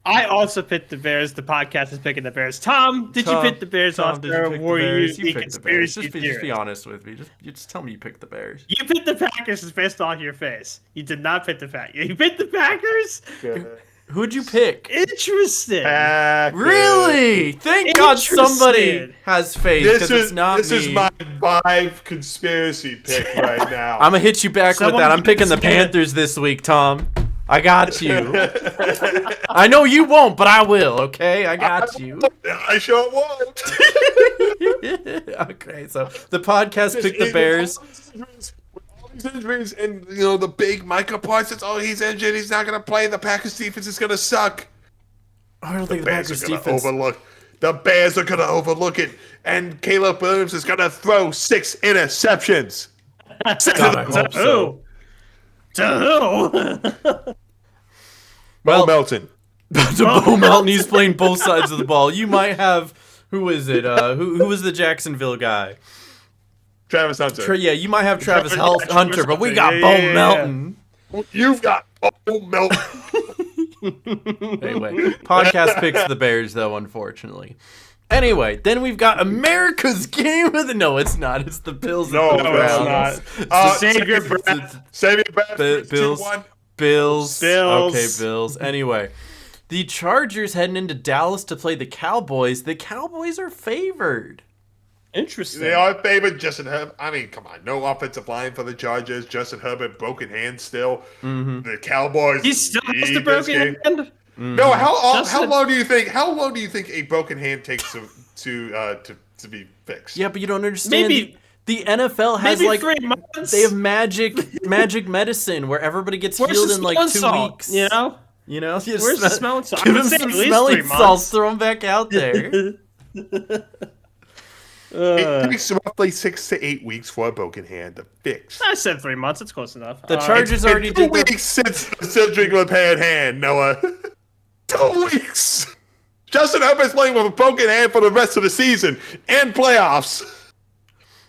I also picked the Bears. The podcast is picking the Bears. Tom, did you pick the Bears off there? Or you picked the Bears. Just be honest with me. Just tell me you picked the Bears. You picked the Packers based off your face. You did not pick the Packers. You picked the Packers? Who'd you pick? Interesting. Really? Thank God somebody has faith, because it's not this me. This is my 5 conspiracy pick right now. I'm going to hit you back with that. I'm picking the Panthers this week, Tom. I got you. I know you won't, but I will, okay? I got you. I sure won't. Okay, so the podcast picked the Bears. These injuries and the big Micah Parsons. Oh, he's injured. He's not going to play. The Packers defense is going to suck. I don't think the Packers defense. The Bears are going to overlook it, and Caleb Williams is going to throw 6 interceptions. God, I hope so. To who? Bo Melton. Bo Melton. He's playing both sides of the ball. You might have. Who is it? Who was the Jacksonville guy? Travis Hunter. Yeah, you might have Travis Hunter, but we got Bo Melton. You've got Bo Melton. Anyway, podcast picks the Bears, though, unfortunately. Anyway, then we've got America's game of the... No, it's not. It's the Bills and the Browns. It's not. Save your breath. Save your breath. Bills. 2-1. Bills. Okay, Bills. Anyway, the Chargers heading into Dallas to play the Cowboys. The Cowboys are favored. Interesting. They are favored. Justin Herbert. I mean, come on. No offensive line for the Chargers. Justin Herbert, broken hand still. Mm-hmm. The Cowboys. He still has the broken hand? Mm-hmm. No, how long do you think a broken hand takes to be fixed? Yeah, but you don't understand. Maybe the NFL has maybe 3 months. They have magic medicine where everybody gets healed in like 2 weeks. You know, where's the smelling salt? Give him some smelling salts. Throw him back out there. It takes roughly 6 to 8 weeks for a broken hand to fix. I said 3 months. It's close enough. The Chargers already did 2 weeks since the surgery with bad hand, Noah. 2 weeks. Justin Herbert's playing with a broken hand for the rest of the season and playoffs.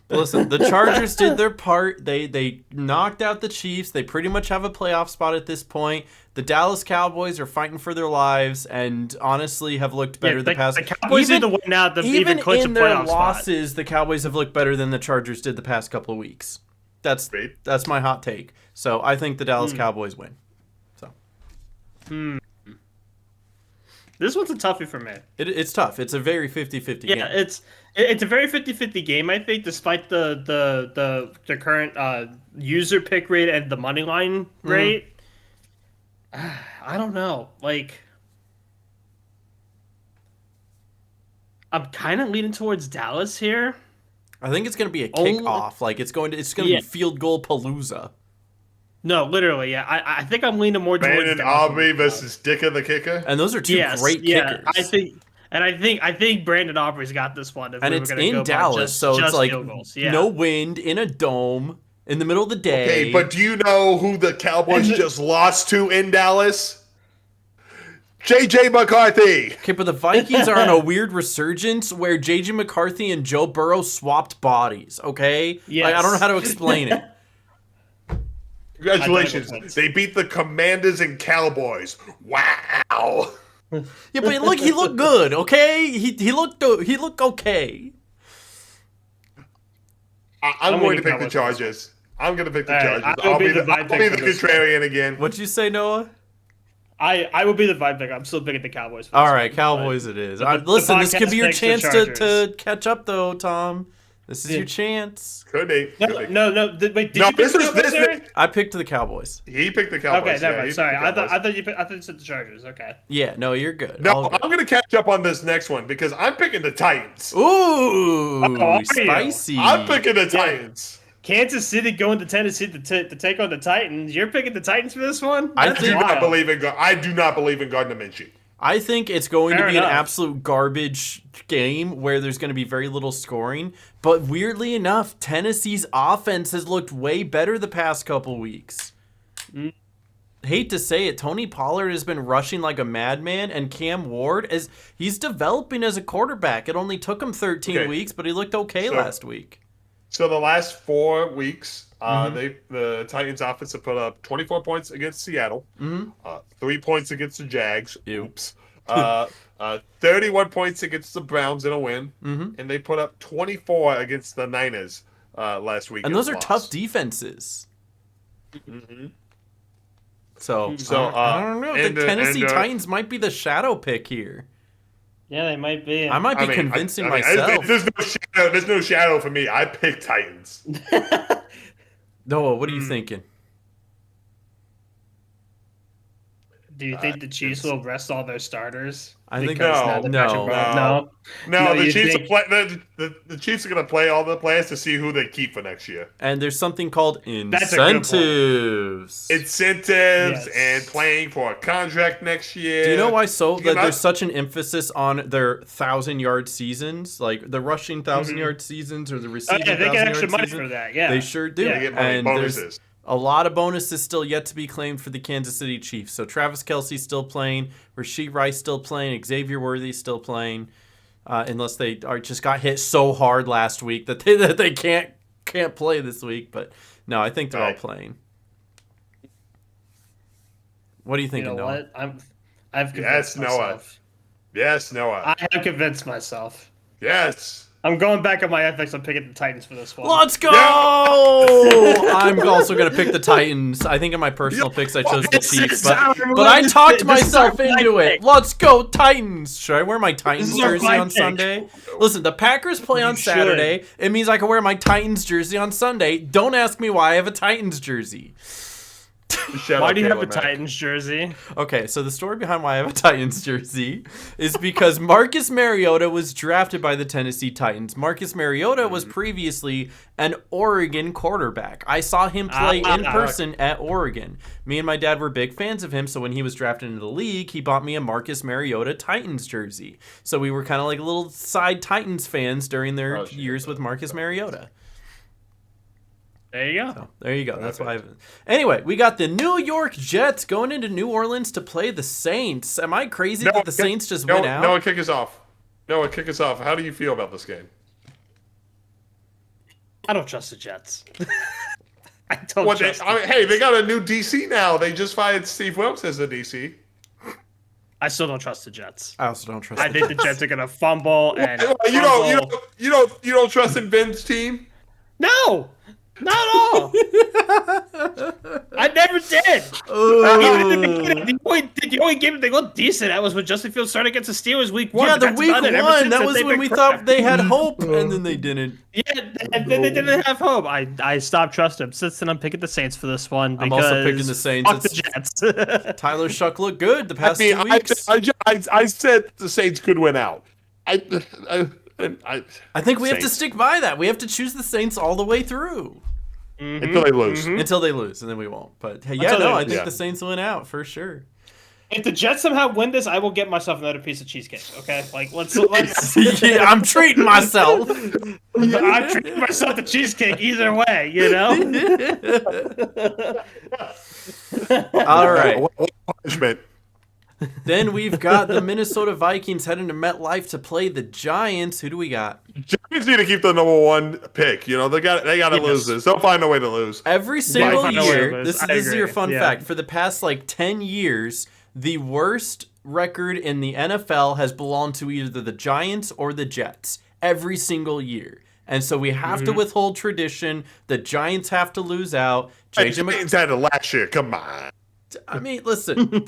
Listen, the Chargers did their part. They knocked out the Chiefs. They pretty much have a playoff spot at this point. The Dallas Cowboys are fighting for their lives and honestly have looked better the past. The Cowboys need to win out to even clinch a playoff spot. Even in their losses, the Cowboys have looked better than the Chargers did the past couple of weeks. That's my hot take. So I think the Dallas Cowboys win. So. This one's a toughie for me. It's tough. It's a very 50-50 game. Yeah, it's a very 50-50 game, I think, despite the current user pick rate and the money line rate. I don't know. Like, I'm kind of leaning towards Dallas here. I think it's going to be a kickoff. Like, it's going to be field goal palooza. No, literally, yeah. I think I'm leaning more towards Brandon Aubrey versus Dicker the kicker. And those are two great kickers. I think Brandon Aubrey's got this one. And it's in Dallas, so it's like no wind, in a dome, in the middle of the day. Okay, but do you know who the Cowboys just lost to in Dallas? J.J. McCarthy. Okay, but the Vikings are on a weird resurgence where J.J. McCarthy and Joe Burrow swapped bodies, okay? Yes. Like, I don't know how to explain it. Congratulations. They beat the Commanders and Cowboys. Wow. Yeah, but look, he looked good, okay? He looked okay. I'm going to pick the Chargers. I'm going to pick the Chargers. I'll be the contrarian again. What'd you say, Noah? I will be the vibe picker. I'm still picking the Cowboys. All right, Cowboys it is. Listen, this could be your chance to catch up, though, Tom. This is your chance. Could be. No. Wait, did you pick the Cowboys, Aaron? I picked the Cowboys. He picked the Cowboys. Okay, never mind. Sorry, I thought you said the Chargers. Okay. Yeah, no, you're good. No, I'm going to catch up on this next one because I'm picking the Titans. Ooh, spicy. I'm picking the Titans. Kansas City going to Tennessee to take on the Titans. You're picking the Titans for this one? I do not believe in Gardner Minshew. I think it's going to be enough. an absolute garbage game where there's going to be very little scoring. But weirdly enough, Tennessee's offense has looked way better the past couple weeks. Hate to say it, Tony Pollard has been rushing like a madman, and Cam Ward, he's developing as a quarterback. It only took him 13 weeks, but he looked okay last week. So the last 4 weeks, the Titans offense have put up 24 points against Seattle, 3 points against the Jags. Oops. 31 points against the Browns in a win, and they put up 24 against the Niners last week. And those are tough defenses. So I don't know. The Tennessee Titans might be the shadow pick here. Yeah, they might be. I might be convincing myself. There's no shadow for me. I pick Titans. Noah, what are you thinking? Do you think the Chiefs will rest all their starters? I think no. The Chiefs the Chiefs are going to play all the players to see who they keep for next year. And there's something called incentives. And playing for a contract next year. Do you know why there's such an emphasis on their 1,000-yard seasons, like the rushing 1,000-yard seasons or the receiving 1,000-yard seasons? They get extra money for that. Yeah, they sure do. They get money, bonuses. There's a lot of bonuses still yet to be claimed for the Kansas City Chiefs. So Travis Kelce's still playing, Rashee Rice still playing, Xavier Worthy's still playing, unless they just got hit so hard last week that they can't play this week. But no, I think they're all playing. What are you thinking, Noah? I've convinced myself. Yes, Noah. I have convinced myself. Yes. I'm going back on my FX. I'm picking the Titans for this one. Let's go! Yeah. I'm also going to pick the Titans. I think in my personal picks I chose the Chiefs, but I talked myself into it. Let's go, Titans! Should I wear my Titans jersey on Sunday? Listen, the Packers play on Saturday. It means I can wear my Titans jersey on Sunday. Don't ask me why I have a Titans jersey. Why do you have a Titans jersey? Okay, so the story behind why I have a Titans jersey is because Marcus Mariota was drafted by the Tennessee Titans. Marcus Mariota was previously an Oregon quarterback. I saw him play in person at Oregon. Me and my dad were big fans of him, so when he was drafted into the league, he bought me a Marcus Mariota Titans jersey. So we were kind of like little side Titans fans during their years with Marcus Mariota. There you go. So, there you go. That's why. Anyway, we got the New York Jets going into New Orleans to play the Saints. Am I crazy that the Saints just went out? Noah, kick us off. How do you feel about this game? I don't trust the Jets. I don't trust them. Hey, they got a new DC now. They just fired Steve Wilkes as the DC. I still don't trust the Jets. I also don't trust. I think the Jets are gonna fumble and. You don't trust in Ben's team? No. Not at all. I never did. The only game they looked decent at was when Justin Fields started against the Steelers week 1. Yeah, the week 1. That was when we thought they had hope, and then they didn't. Yeah, and then they didn't have hope. I stopped trusting them. Since then, I'm picking the Saints for this one. I'm also picking the Saints. Fuck the Jets. Tyler Shuck looked good the past 2 weeks. I said the Saints could win out. I think we have to stick by that. We have to choose the Saints all the way through. Until they lose. Until they lose, and then we won't. But hey, I think the Saints win out for sure. If the Jets somehow win this, I will get myself another piece of cheesecake, okay? Like, let's yeah, I'm treating myself. I'm treating myself to cheesecake either way, you know? All right. What punishment? Then we've got the Minnesota Vikings heading to MetLife to play the Giants. Who do we got? Giants need to keep the number 1 pick. You know, they got to lose this. They'll find a way to lose. Every single year, this is your fun fact. For the past 10 years, the worst record in the NFL has belonged to either the Giants or the Jets. Every single year. And so we have to withhold tradition. The Giants have to lose out. Giants had it last year. Come on. I mean, listen.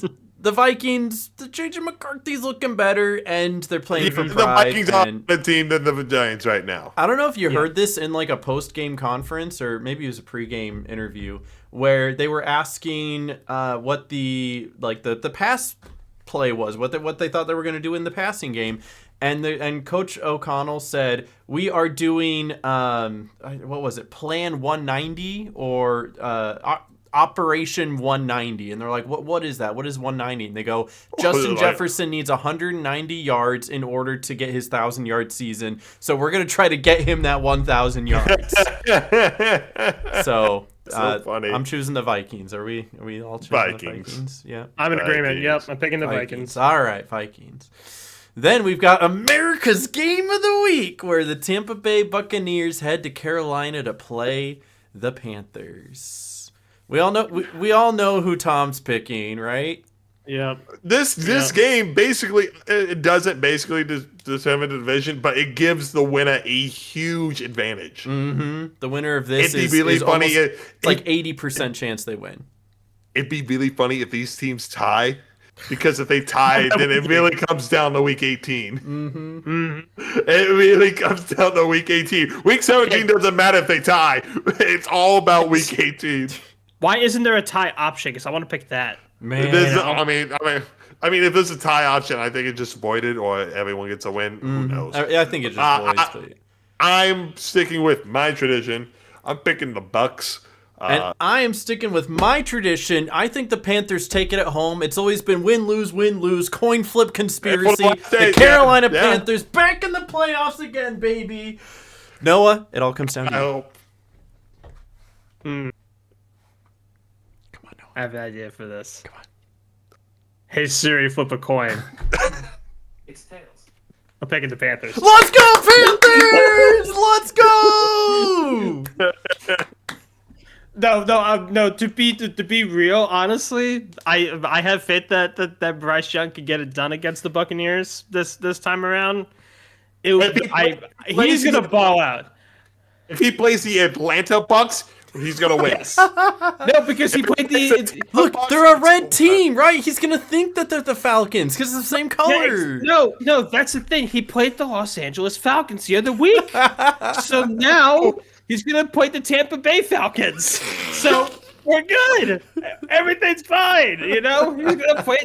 the Vikings, the JJ McCarthy's looking better, and they're playing from The pride. Vikings are the team than the Giants right now. I don't know if you heard this in like a post-game conference or maybe it was a pre-game interview where they were asking what the pass play was, what they thought they were going to do in the passing game. And Coach O'Connell said, we are doing, what was it, Plan 190 or Operation 190. And they're like, what is that? What is 190? And they go, Justin Jefferson needs 190 yards in order to get his 1,000-yard season. So we're going to try to get him that 1,000 yards. So funny. I'm choosing the Vikings. Are we all choosing the Vikings? Yeah. I'm in agreement. Yep, I'm picking the Vikings. All right, Vikings. Then we've got America's Game of the Week, where the Tampa Bay Buccaneers head to Carolina to play the Panthers. We all know who Tom's picking, right? Yeah. This game basically it doesn't basically determine the division, but it gives the winner a huge advantage. Mm-hmm. The winner of this is really funny. It's like 80% chance they win. It'd be really funny if these teams tie. Because if they tie, then it really comes down to week 18. Mm-hmm. Mm-hmm. It really comes down to week 18. Week 17 doesn't matter if they tie. It's all about week 18. Why isn't there a tie option? Because I want to pick that. Man, I mean, if there's a tie option, I think it's just voided or everyone gets a win. Who knows? I think it just voids. I'm sticking with my tradition. I'm picking the Bucks. And I am sticking with my tradition. I think the Panthers take it at home. It's always been win, lose, coin flip conspiracy. The Carolina Panthers back in the playoffs again, baby. Noah, it all comes down to you. Come on, Noah. I have an idea for this. Come on. Hey Siri, flip a coin. It's tails. I'm picking the Panthers. Let's go, Panthers! Let's go! No. To be real, honestly, I have faith that Bryce Young can get it done against the Buccaneers this time around. He's gonna ball out. If he plays the Atlanta Bucks, he's gonna win. Yes. No, because he played the look. They're a red team, right? He's gonna think that they're the Falcons because it's the same color. No, that's the thing. He played the Los Angeles Falcons the other week, so now he's going to play the Tampa Bay Falcons. So we're good. Everything's fine. He's going to play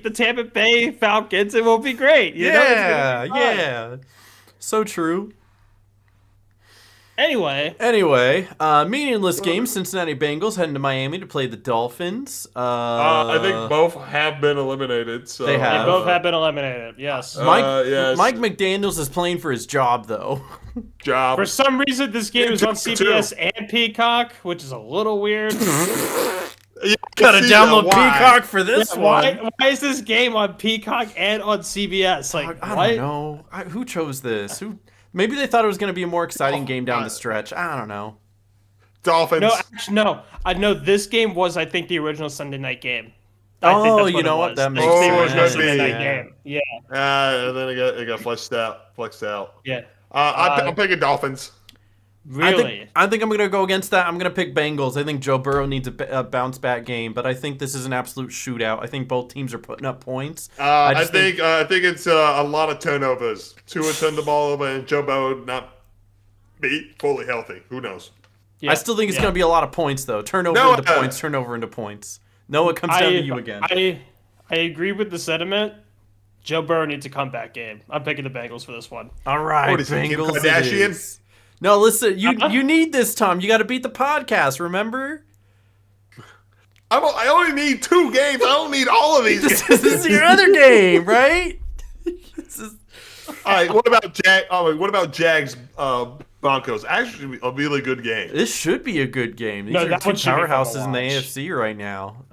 the Tampa Bay Falcons. It will be great. Yeah. So true. Anyway, meaningless game. Cincinnati Bengals heading to Miami to play the Dolphins. I think both have been eliminated. So. They have. They both have been eliminated. Yes. Mike McDaniels is playing for his job, though. For some reason, this game is on CBS and Peacock, which is a little weird. Gotta download Peacock for this one. Why is this game on Peacock and on CBS? I don't know. Who chose this? Maybe they thought it was going to be a more exciting game down the stretch. I don't know. Dolphins. No, actually, no. I know this game was, I think, the original Sunday night game. You know what? That makes sense. Sunday night game. Yeah. And then it got flexed out. Yeah. I'm picking Dolphins. Really? I think I'm going to go against that. I'm going to pick Bengals. I think Joe Burrow needs a bounce-back game, but I think this is an absolute shootout. I think both teams are putting up points. I think it's a lot of turnovers. Tua turned the ball over, and Joe Burrow not be fully healthy. Who knows? Yeah. I still think it's going to be a lot of points, though. Turnover into points. Noah, comes down to you again. I agree with the sentiment. Joe Burrow needs a comeback game. I'm picking the Bengals for this one. All right, Bengals it is. No, listen, you need this, Tom. You got to beat the podcast, remember? I only need 2 games. I don't need all of these games. This is your other game, right? All right, what about Jags Broncos? Actually, a really good game. This should be a good game. These are two powerhouses in the AFC right now.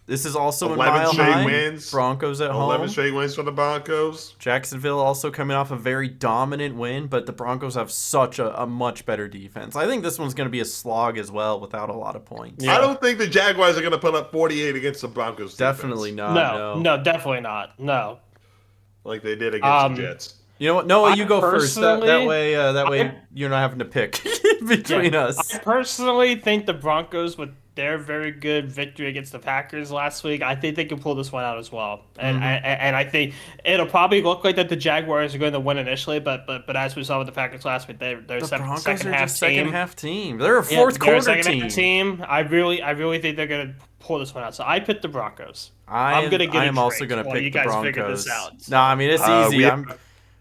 This is also in Mile High. Wins. Broncos at home. 11 straight wins for the Broncos. Jacksonville also coming off a very dominant win, but the Broncos have such a much better defense. I think this one's going to be a slog as well without a lot of points. Yeah. I don't think the Jaguars are going to put up 48 against the Broncos defense. Definitely not. No, definitely not. No. Like they did against the Jets. You know what? Noah, you go first. That way you're not having to pick between us. I personally think the Broncos, with their very good victory against the Packers last week, I think they can pull this one out as well. And I think it'll probably look like that the Jaguars are going to win initially, but as we saw with the Packers last week, they're The second Broncos are half just team. second half team. They're a Yeah, fourth they're a quarter second half team. I really think they're going to pull this one out. So I picked the Broncos. I'm going to get I am also going to pick you the guys Broncos. figure this out. No, I mean it's easy.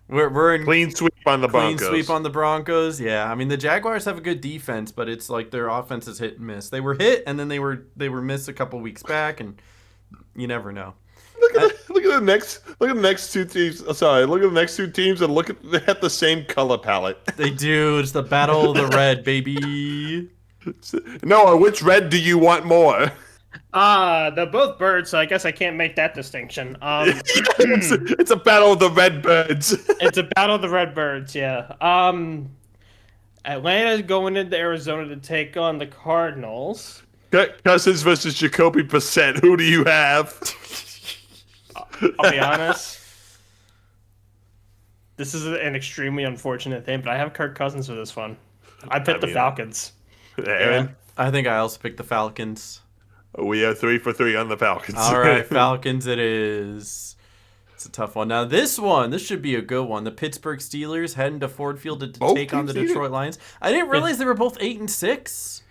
We're in clean sweep on the clean Broncos. sweep on the Broncos. Yeah, I mean the Jaguars have a good defense, but it's like their offense is hit and miss. They were hit and then they were missed a couple weeks back, and you never know. Look at the next two teams. Sorry, look at the next two teams and they have the same color palette. They do. It's the battle of the red, baby. Noah, which red do you want more? They're both birds, so I guess I can't make that distinction. It's a battle of the red birds. It's a battle of the red birds, yeah. Atlanta's going into Arizona to take on the Cardinals. Cousins versus Jacoby Brissett. Who do you have? I'll be honest. This is an extremely unfortunate thing, but I have Kirk Cousins for this one. I picked the Falcons. Aaron? Yeah, I think I also picked the Falcons. We are 3 for 3 on the Falcons. All right, Falcons it is. It's a tough one. Now this should be a good one. The Pittsburgh Steelers heading to Ford Field to take on the Detroit Lions. I didn't realize they were both 8-6.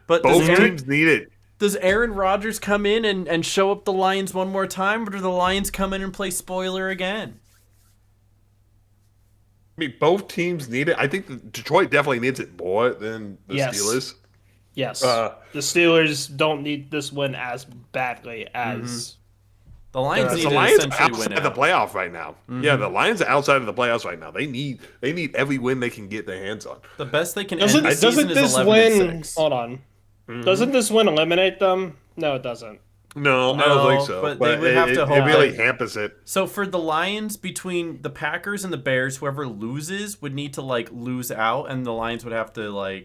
But both teams need it. Does Aaron Rodgers come in and show up the Lions one more time, or do the Lions come in and play spoiler again? I mean, both teams need it. I think Detroit definitely needs it more than the Steelers. Yes. The Steelers don't need this win as badly as the Lions. The Lions are outside of the playoff right now. Yeah, the Lions are outside of the playoffs right now. They need every win they can get their hands on. The best they can doesn't end the season this is 11-6. win? Hold on. Doesn't this win eliminate them? No, it doesn't. No, I don't think so. But they would have to hope it really hampers it. So for the Lions, between the Packers and the Bears, whoever loses would need to lose out, and the Lions would have to Well,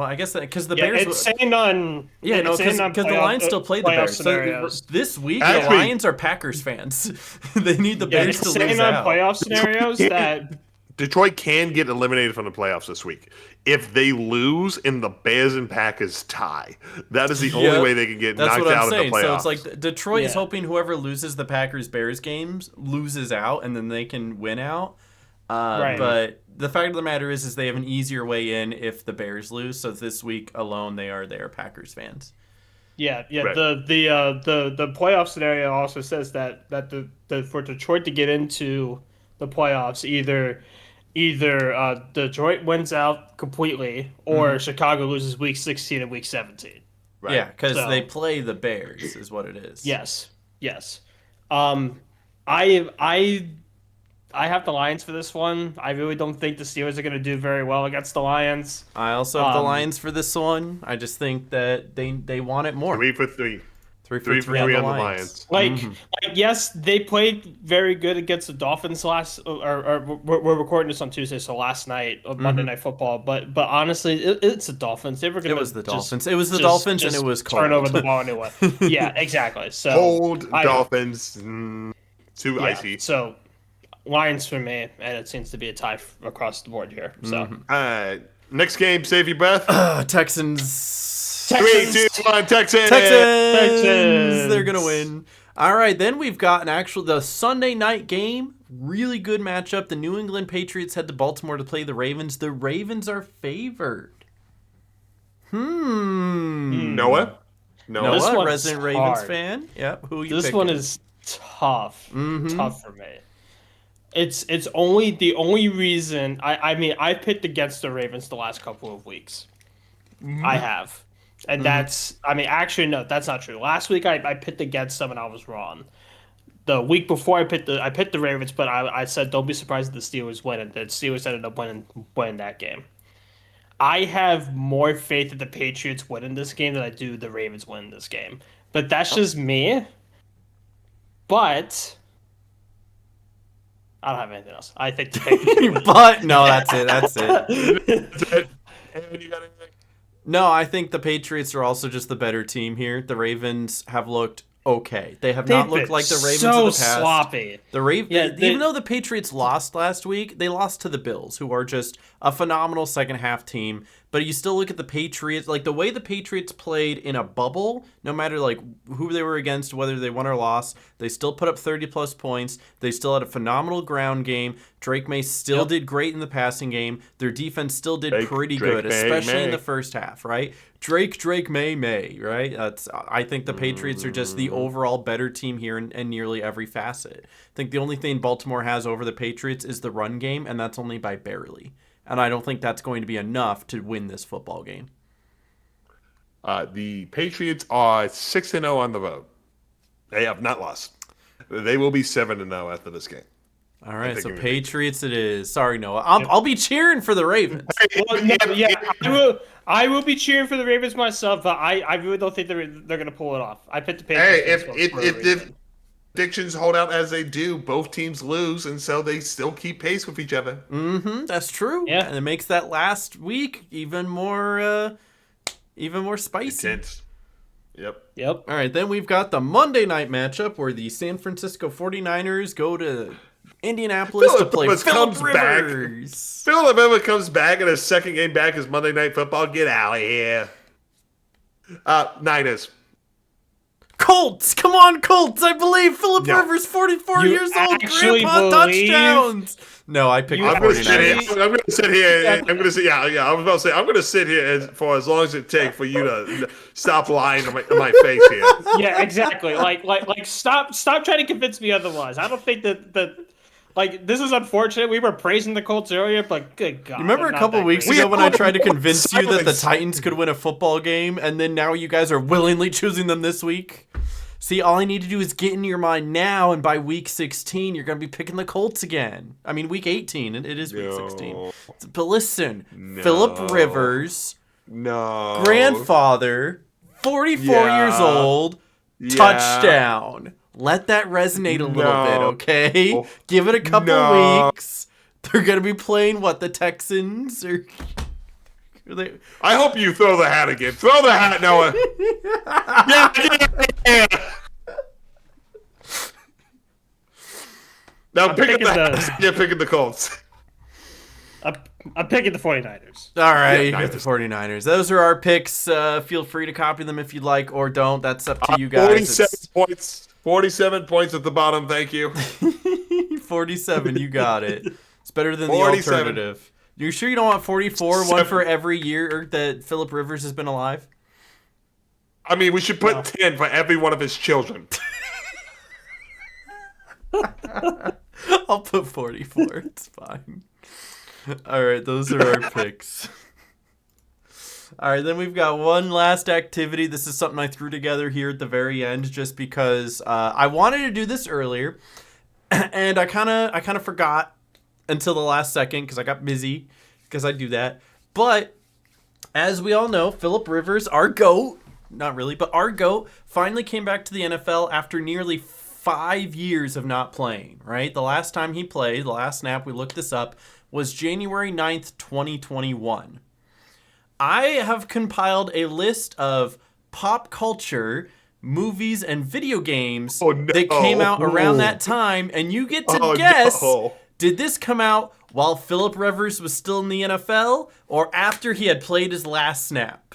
I guess because the Bears. It's saying on. Yeah, no, because the Lions still play the Bears. Scenarios. So this week, the Lions are Packers fans. They need the Bears to lose out. It's saying on playoff scenarios that Detroit can get eliminated from the playoffs this week if they lose and the Bears and Packers tie. That is the only way they can get knocked out of the playoffs. So it's like Detroit is hoping whoever loses the Packers-Bears games loses out, and then they can win out. Right. But the fact of the matter is they have an easier way in if the Bears lose. So this week alone, they are Packers fans. Yeah. Right. The playoff scenario also says that for Detroit to get into the playoffs, either Detroit wins out completely or Chicago loses week 16 and week 17. Right. Yeah, because they play the Bears is what it is. Yes. I have the Lions for this one. I really don't think the Steelers are going to do very well against the Lions. I also have the Lions for this one. I just think that they want it more. 3 for 3. 3 for 3 on the Lions. Yes, they played very good against the Dolphins we're recording this on Tuesday, so last night of Monday Night Football. But honestly, it's the Dolphins. It was the Dolphins. It was the Dolphins, and it was cold. Turn over the ball anyway. Yeah, exactly. So cold Dolphins, too icy. So Lions for me, and it seems to be a tie across the board here. So, all right, next game, save your breath. Texans. 3, 2, 1, Texans. They're gonna win. All right, then we've got the Sunday night game. Really good matchup. The New England Patriots head to Baltimore to play the Ravens. The Ravens are favored. Noah, resident Ravens fan. Yep. Who you? This picking? one is tough. Tough for me. It's only the only reason I picked against the Ravens the last couple of weeks. I have. And that's actually no, that's not true. Last week I picked against them and I was wrong. The week before I picked the Ravens, but I said don't be surprised if the Steelers win, and the Steelers ended up winning that game. I have more faith that the Patriots win in this game than I do the Ravens win in this game. But that's just me. But I don't have anything else. I think the Patriots But no, that's it. And you got anything? No, I think the Patriots are also just the better team here. The Ravens have looked okay. They have not looked like the Ravens of the past. Sloppy. Even though the Patriots lost last week, they lost to the Bills, who are just a phenomenal second half team. But you still look at the Patriots, like the way the Patriots played in a bubble, no matter like who they were against, whether they won or lost, they still put up 30+ points. They still had a phenomenal ground game. Drake May still did great in the passing game. Their defense still did pretty good, especially in the first half, right? Drake May, right? I think the Patriots are just the overall better team here in nearly every facet. I think the only thing Baltimore has over the Patriots is the run game, and that's only by barely. And I don't think that's going to be enough to win this football game. The Patriots are 6-0 on the road. They have not lost. They will be 7-0 after this game. All right, so Patriots it is. Sorry, Noah. I'll be cheering for the Ravens. I will be cheering for the Ravens myself, but I really don't think they're going to pull it off. I picked the Patriots. Hey, if predictions hold out as they do, both teams lose, and so they still keep pace with each other. Mm-hmm, that's true. Yeah, and it makes that last week even more spicy. Intense. Yep. All right, then we've got the Monday night matchup where the San Francisco 49ers go to Indianapolis to play Phillip Rivers. Phillip Rivers comes back, and his second game back is Monday Night Football. Get out of here. Niners. Colts, come on, Colts! I believe Phillip Rivers, 44 years old, grandpa touchdowns. No, I picked the 49ers. I'm going to sit here. I'm going to say, I was about to say, I'm going to sit here for as long as it takes for you to stop lying to my face here. Yeah, exactly. Like, stop trying to convince me otherwise. I don't think that. Like, this is unfortunate. We were praising the Colts earlier, but good God. You remember a couple weeks ago when I tried to convince you that the Titans could win a football game, and then now you guys are willingly choosing them this week? See, all I need to do is get in your mind now, and by week 16, you're going to be picking the Colts again. I mean, week 18. It is week 16. But listen, Phillip Rivers, grandfather, 44 years old, touchdown. Let that resonate a little bit, okay? Give it a couple weeks. They're going to be playing, the Texans? Or I hope you throw the hat again. Throw the hat, Noah. Yeah. Now picking the Colts. I'm picking the 49ers. All right, you pick the 49ers. Those are our picks. Feel free to copy them if you'd like or don't. That's up to you guys. 47 points. 47 points at the bottom, thank you. 47, you got it. It's better than the alternative. You sure you don't want 44, one for every year that Phillip Rivers has been alive? I mean, we should put 10 for every one of his children. I'll put 44. It's fine. All right, those are our picks. All right, then we've got one last activity. This is something I threw together here at the very end just because I wanted to do this earlier, and I kind of forgot until the last second because I got busy because I do that. But as we all know, Phillip Rivers, our GOAT, not really, but our GOAT, finally came back to the NFL after nearly 5 years of not playing, right? The last time he played, the last snap, we looked this up, was January 9th, 2021. I have compiled a list of pop culture movies and video games that came out around that time, and you get to guess, did this come out while Phillip Rivers was still in the NFL or after he had played his last snap?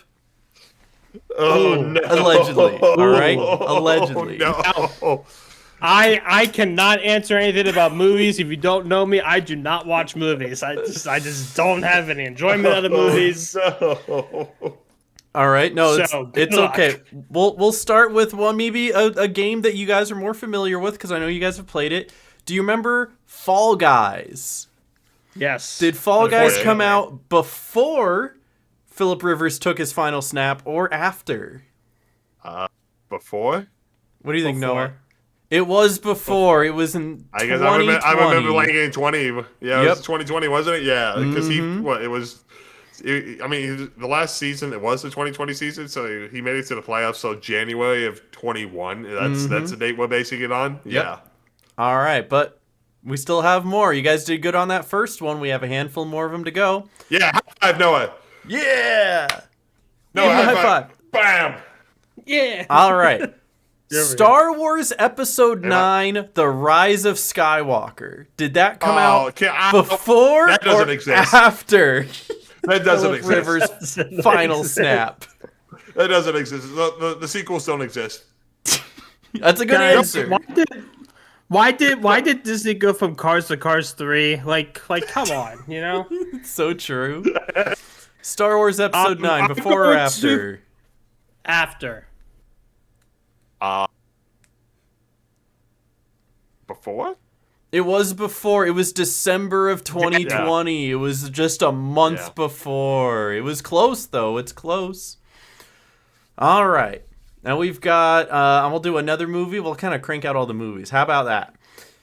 Allegedly, all right? Allegedly. I cannot answer anything about movies. If you don't know me, I do not watch movies. I just don't have any enjoyment out of movies. All right, no, it's okay. We'll start with maybe a game that you guys are more familiar with because I know you guys have played it. Do you remember Fall Guys? Yes. Did Fall Guys come out before Phillip Rivers took his final snap or after? Before? What do you think, Noah? It was before. It was in 2020. I guess I remember like in 20. Yeah, it was 2020, wasn't it? Yeah, because the last season, it was the 2020 season, so he made it to the playoffs. So January of 21, that's the date we're basing it on. Yep. Yeah. All right, but we still have more. You guys did good on that first one. We have a handful more of them to go. Yeah, high five, Noah. Yeah. Noah, high five. Bam. Yeah. All right. Star Wars Episode 9, The Rise of Skywalker. Did that come out before that doesn't or exist. after That doesn't Philip exist. Rivers' final snap? That doesn't exist. The sequels don't exist. That's a good answer. Why did Disney go from Cars to Cars 3? Like come on, you know? It's so true. Star Wars Episode 9, before or after? After. Before? It was before. It was December of 2020. It was just a month before. It was close, though. It's close. All right. Now we've got, and we'll do another movie. We'll kind of crank out all the movies. How about that?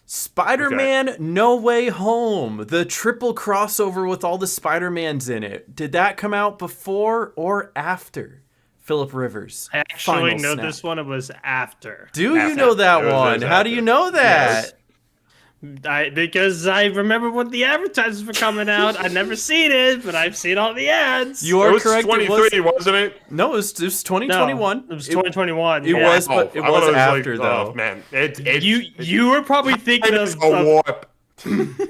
Spider-Man No Way Home. The triple crossover with all the Spider-Mans in it. Did that come out before or after Philip Rivers' I actually know snap? this one. It was after. Do you know that one? How do you know that? Yes. Because I remember when the advertisements were coming out. I've never seen it, but I've seen all the ads. You are It was correct. 23, wasn't it? No, it was 2021. No, it was 2021. It was, but it was after, though. Oh, man. You were probably thinking of a warp.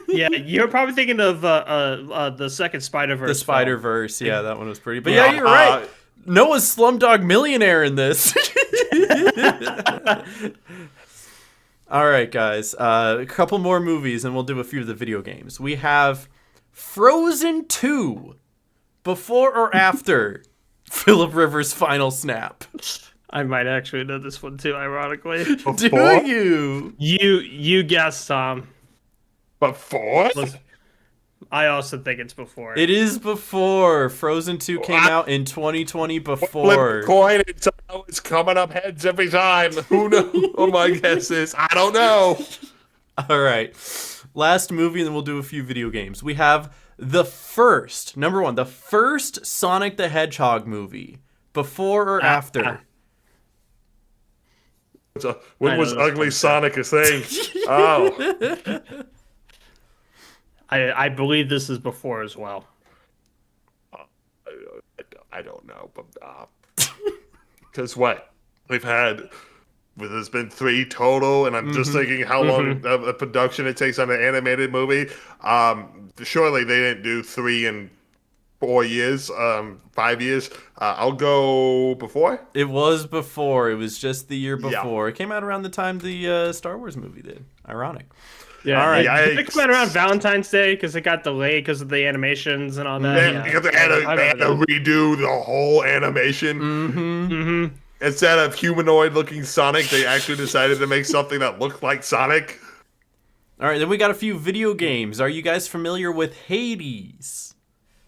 yeah, you're probably thinking of the second Spider-Verse. The Spider-Verse, yeah, that one was pretty. But yeah, you're right. Noah's Slumdog Millionaire in this. All right, guys. A couple more movies, and we'll do a few of the video games. We have Frozen 2, before or after Philip Rivers' final snap. I might actually know this one too, ironically. Do you? You guessed, Tom. Before? I also think it's before. It is before. Frozen 2 came out in 2020 before. Flip coin, it's coming up heads every time. Who knows? Oh, my guess is, I don't know. All right. Last movie, and then we'll do a few video games. We have the first Sonic the Hedgehog movie. Before or after? When was Ugly Sonic a thing? Oh. I believe this is before as well. I don't know, but because what there's been 3 total, and I'm just thinking how long of production it takes on an animated movie. Surely they didn't do 3 in 4 years, 5 years. I'll go before. It was before. It was just the year before. It came out around the time the Star Wars movie did. Ironic. Yeah, all right. It came out around Valentine's Day because it got delayed because of the animations and all that. Because they had to redo the whole animation. Instead of humanoid-looking Sonic, they actually decided to make something that looked like Sonic. All right, then we got a few video games. Are you guys familiar with Hades?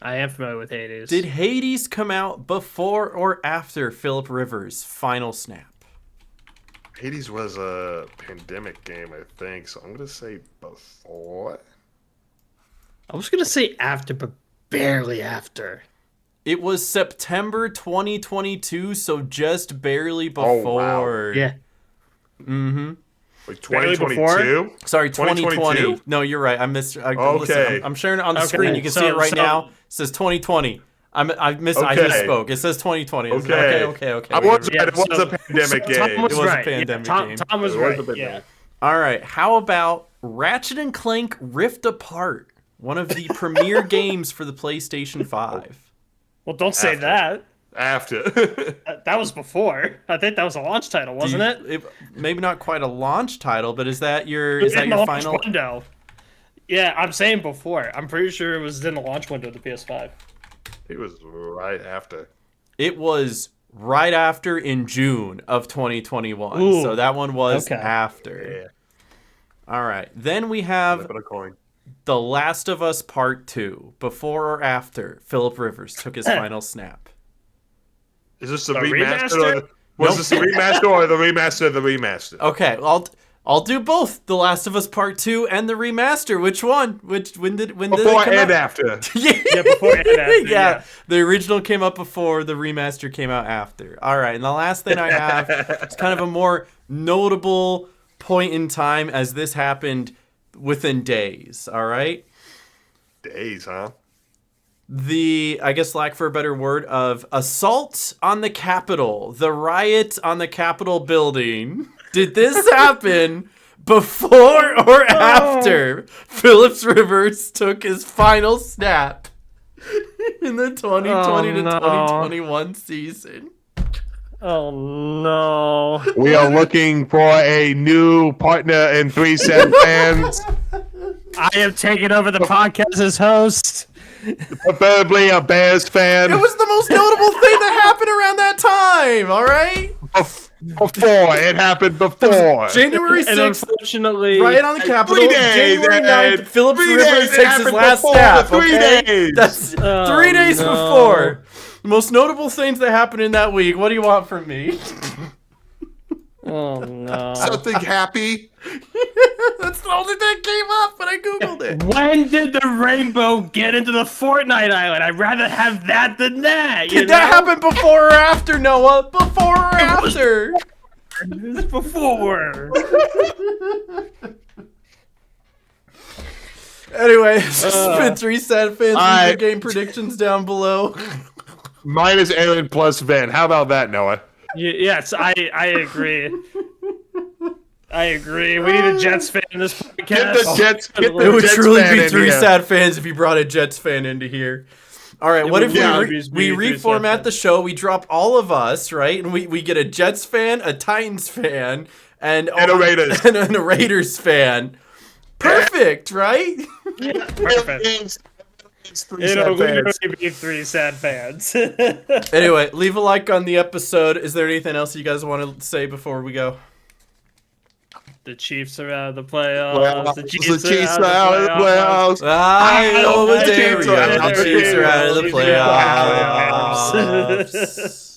I am familiar with Hades. Did Hades come out before or after Philip Rivers' final snap? Hades was a pandemic game, I think, so I'm going to say before. I was going to say after, but barely after. It was September 2022, so just barely before. Oh, wow. Yeah. Like 2022? Sorry, 2020. 2022? No, you're right. I missed. Okay. Listen, I'm sharing it on the screen. You can see it right now. It says 2020. I misspoke. It says 2020. Okay. I was right. It was a pandemic game. Tom was It was a right. pandemic game. Tom was right. Yeah. All right. How about Ratchet and Clank Rift Apart? One of the premier games for the PlayStation 5. Well, don't say that. After. That was before. I think that was a launch title, wasn't it? Maybe not quite a launch title, but is that your launch final window? Yeah, I'm saying before. I'm pretty sure it was in the launch window of the PS5. It was right after. It was right after in June of 2021. Ooh, so that one was after. Yeah. All right. Then we have The Last of Us Part 2. Before or after Philip Rivers took his final snap? Is this the remaster? Was this the remaster or the remaster of the remaster? Okay, I'll do both. The Last of Us Part 2 and the remaster. Which one? When did they come and out? after. Yeah, before and after. Yeah, the original came out before, the remaster came out after. All right, and the last thing I have is kind of a more notable point in time as this happened within days. All right? Days, huh? the, I guess lack for a better word, of assault on the Capitol, the riot on the Capitol building. Did this happen before or after Phillips Rivers took his final snap in the 2020 to 2021 season? Oh no. We are looking for a new partner in ThreeSadFans. I have taken over the podcast as host. Preferably a Bears fan. It was the most notable thing that happened around that time, all right? Before. It happened before. January 6th, And unfortunately, right on the Capitol. 3 days, January 9th, Phillips 3 Rivers days, it takes his happened last before, snap, 3 okay? days. That's 3 days no. before. The most notable things that happened in that week. What do you want from me? Oh no. Something happy. That's the only thing that came up when I Googled it. When did the rainbow get into the Fortnite island? I'd rather have that than that. Did that happen before or after, Noah? Before or after? It was before. Anyway, this has been ThreeSadFans. Leave right. your game predictions down below. Mine is Aaron plus Van. How about that, Noah? Yes, I agree. I agree. We need a Jets fan in this podcast. Get the Jets. Get It would Jets truly fan be in Three here. Sad Fans if you brought a Jets fan into here. All right, what if we reformat the show? We drop all of us, right? And we get a Jets fan, a Titans fan, and a Raiders. and a Raiders fan. Perfect, right? Yeah, perfect. It'll literally be Three Sad Fans. Anyway, leave a like on the episode. Is there anything else you guys want to say before we go? The Chiefs are out of the playoffs. The Chiefs are out of the playoffs. I always the dare Chiefs you. are out of The the Chiefs are out of the playoffs. playoffs.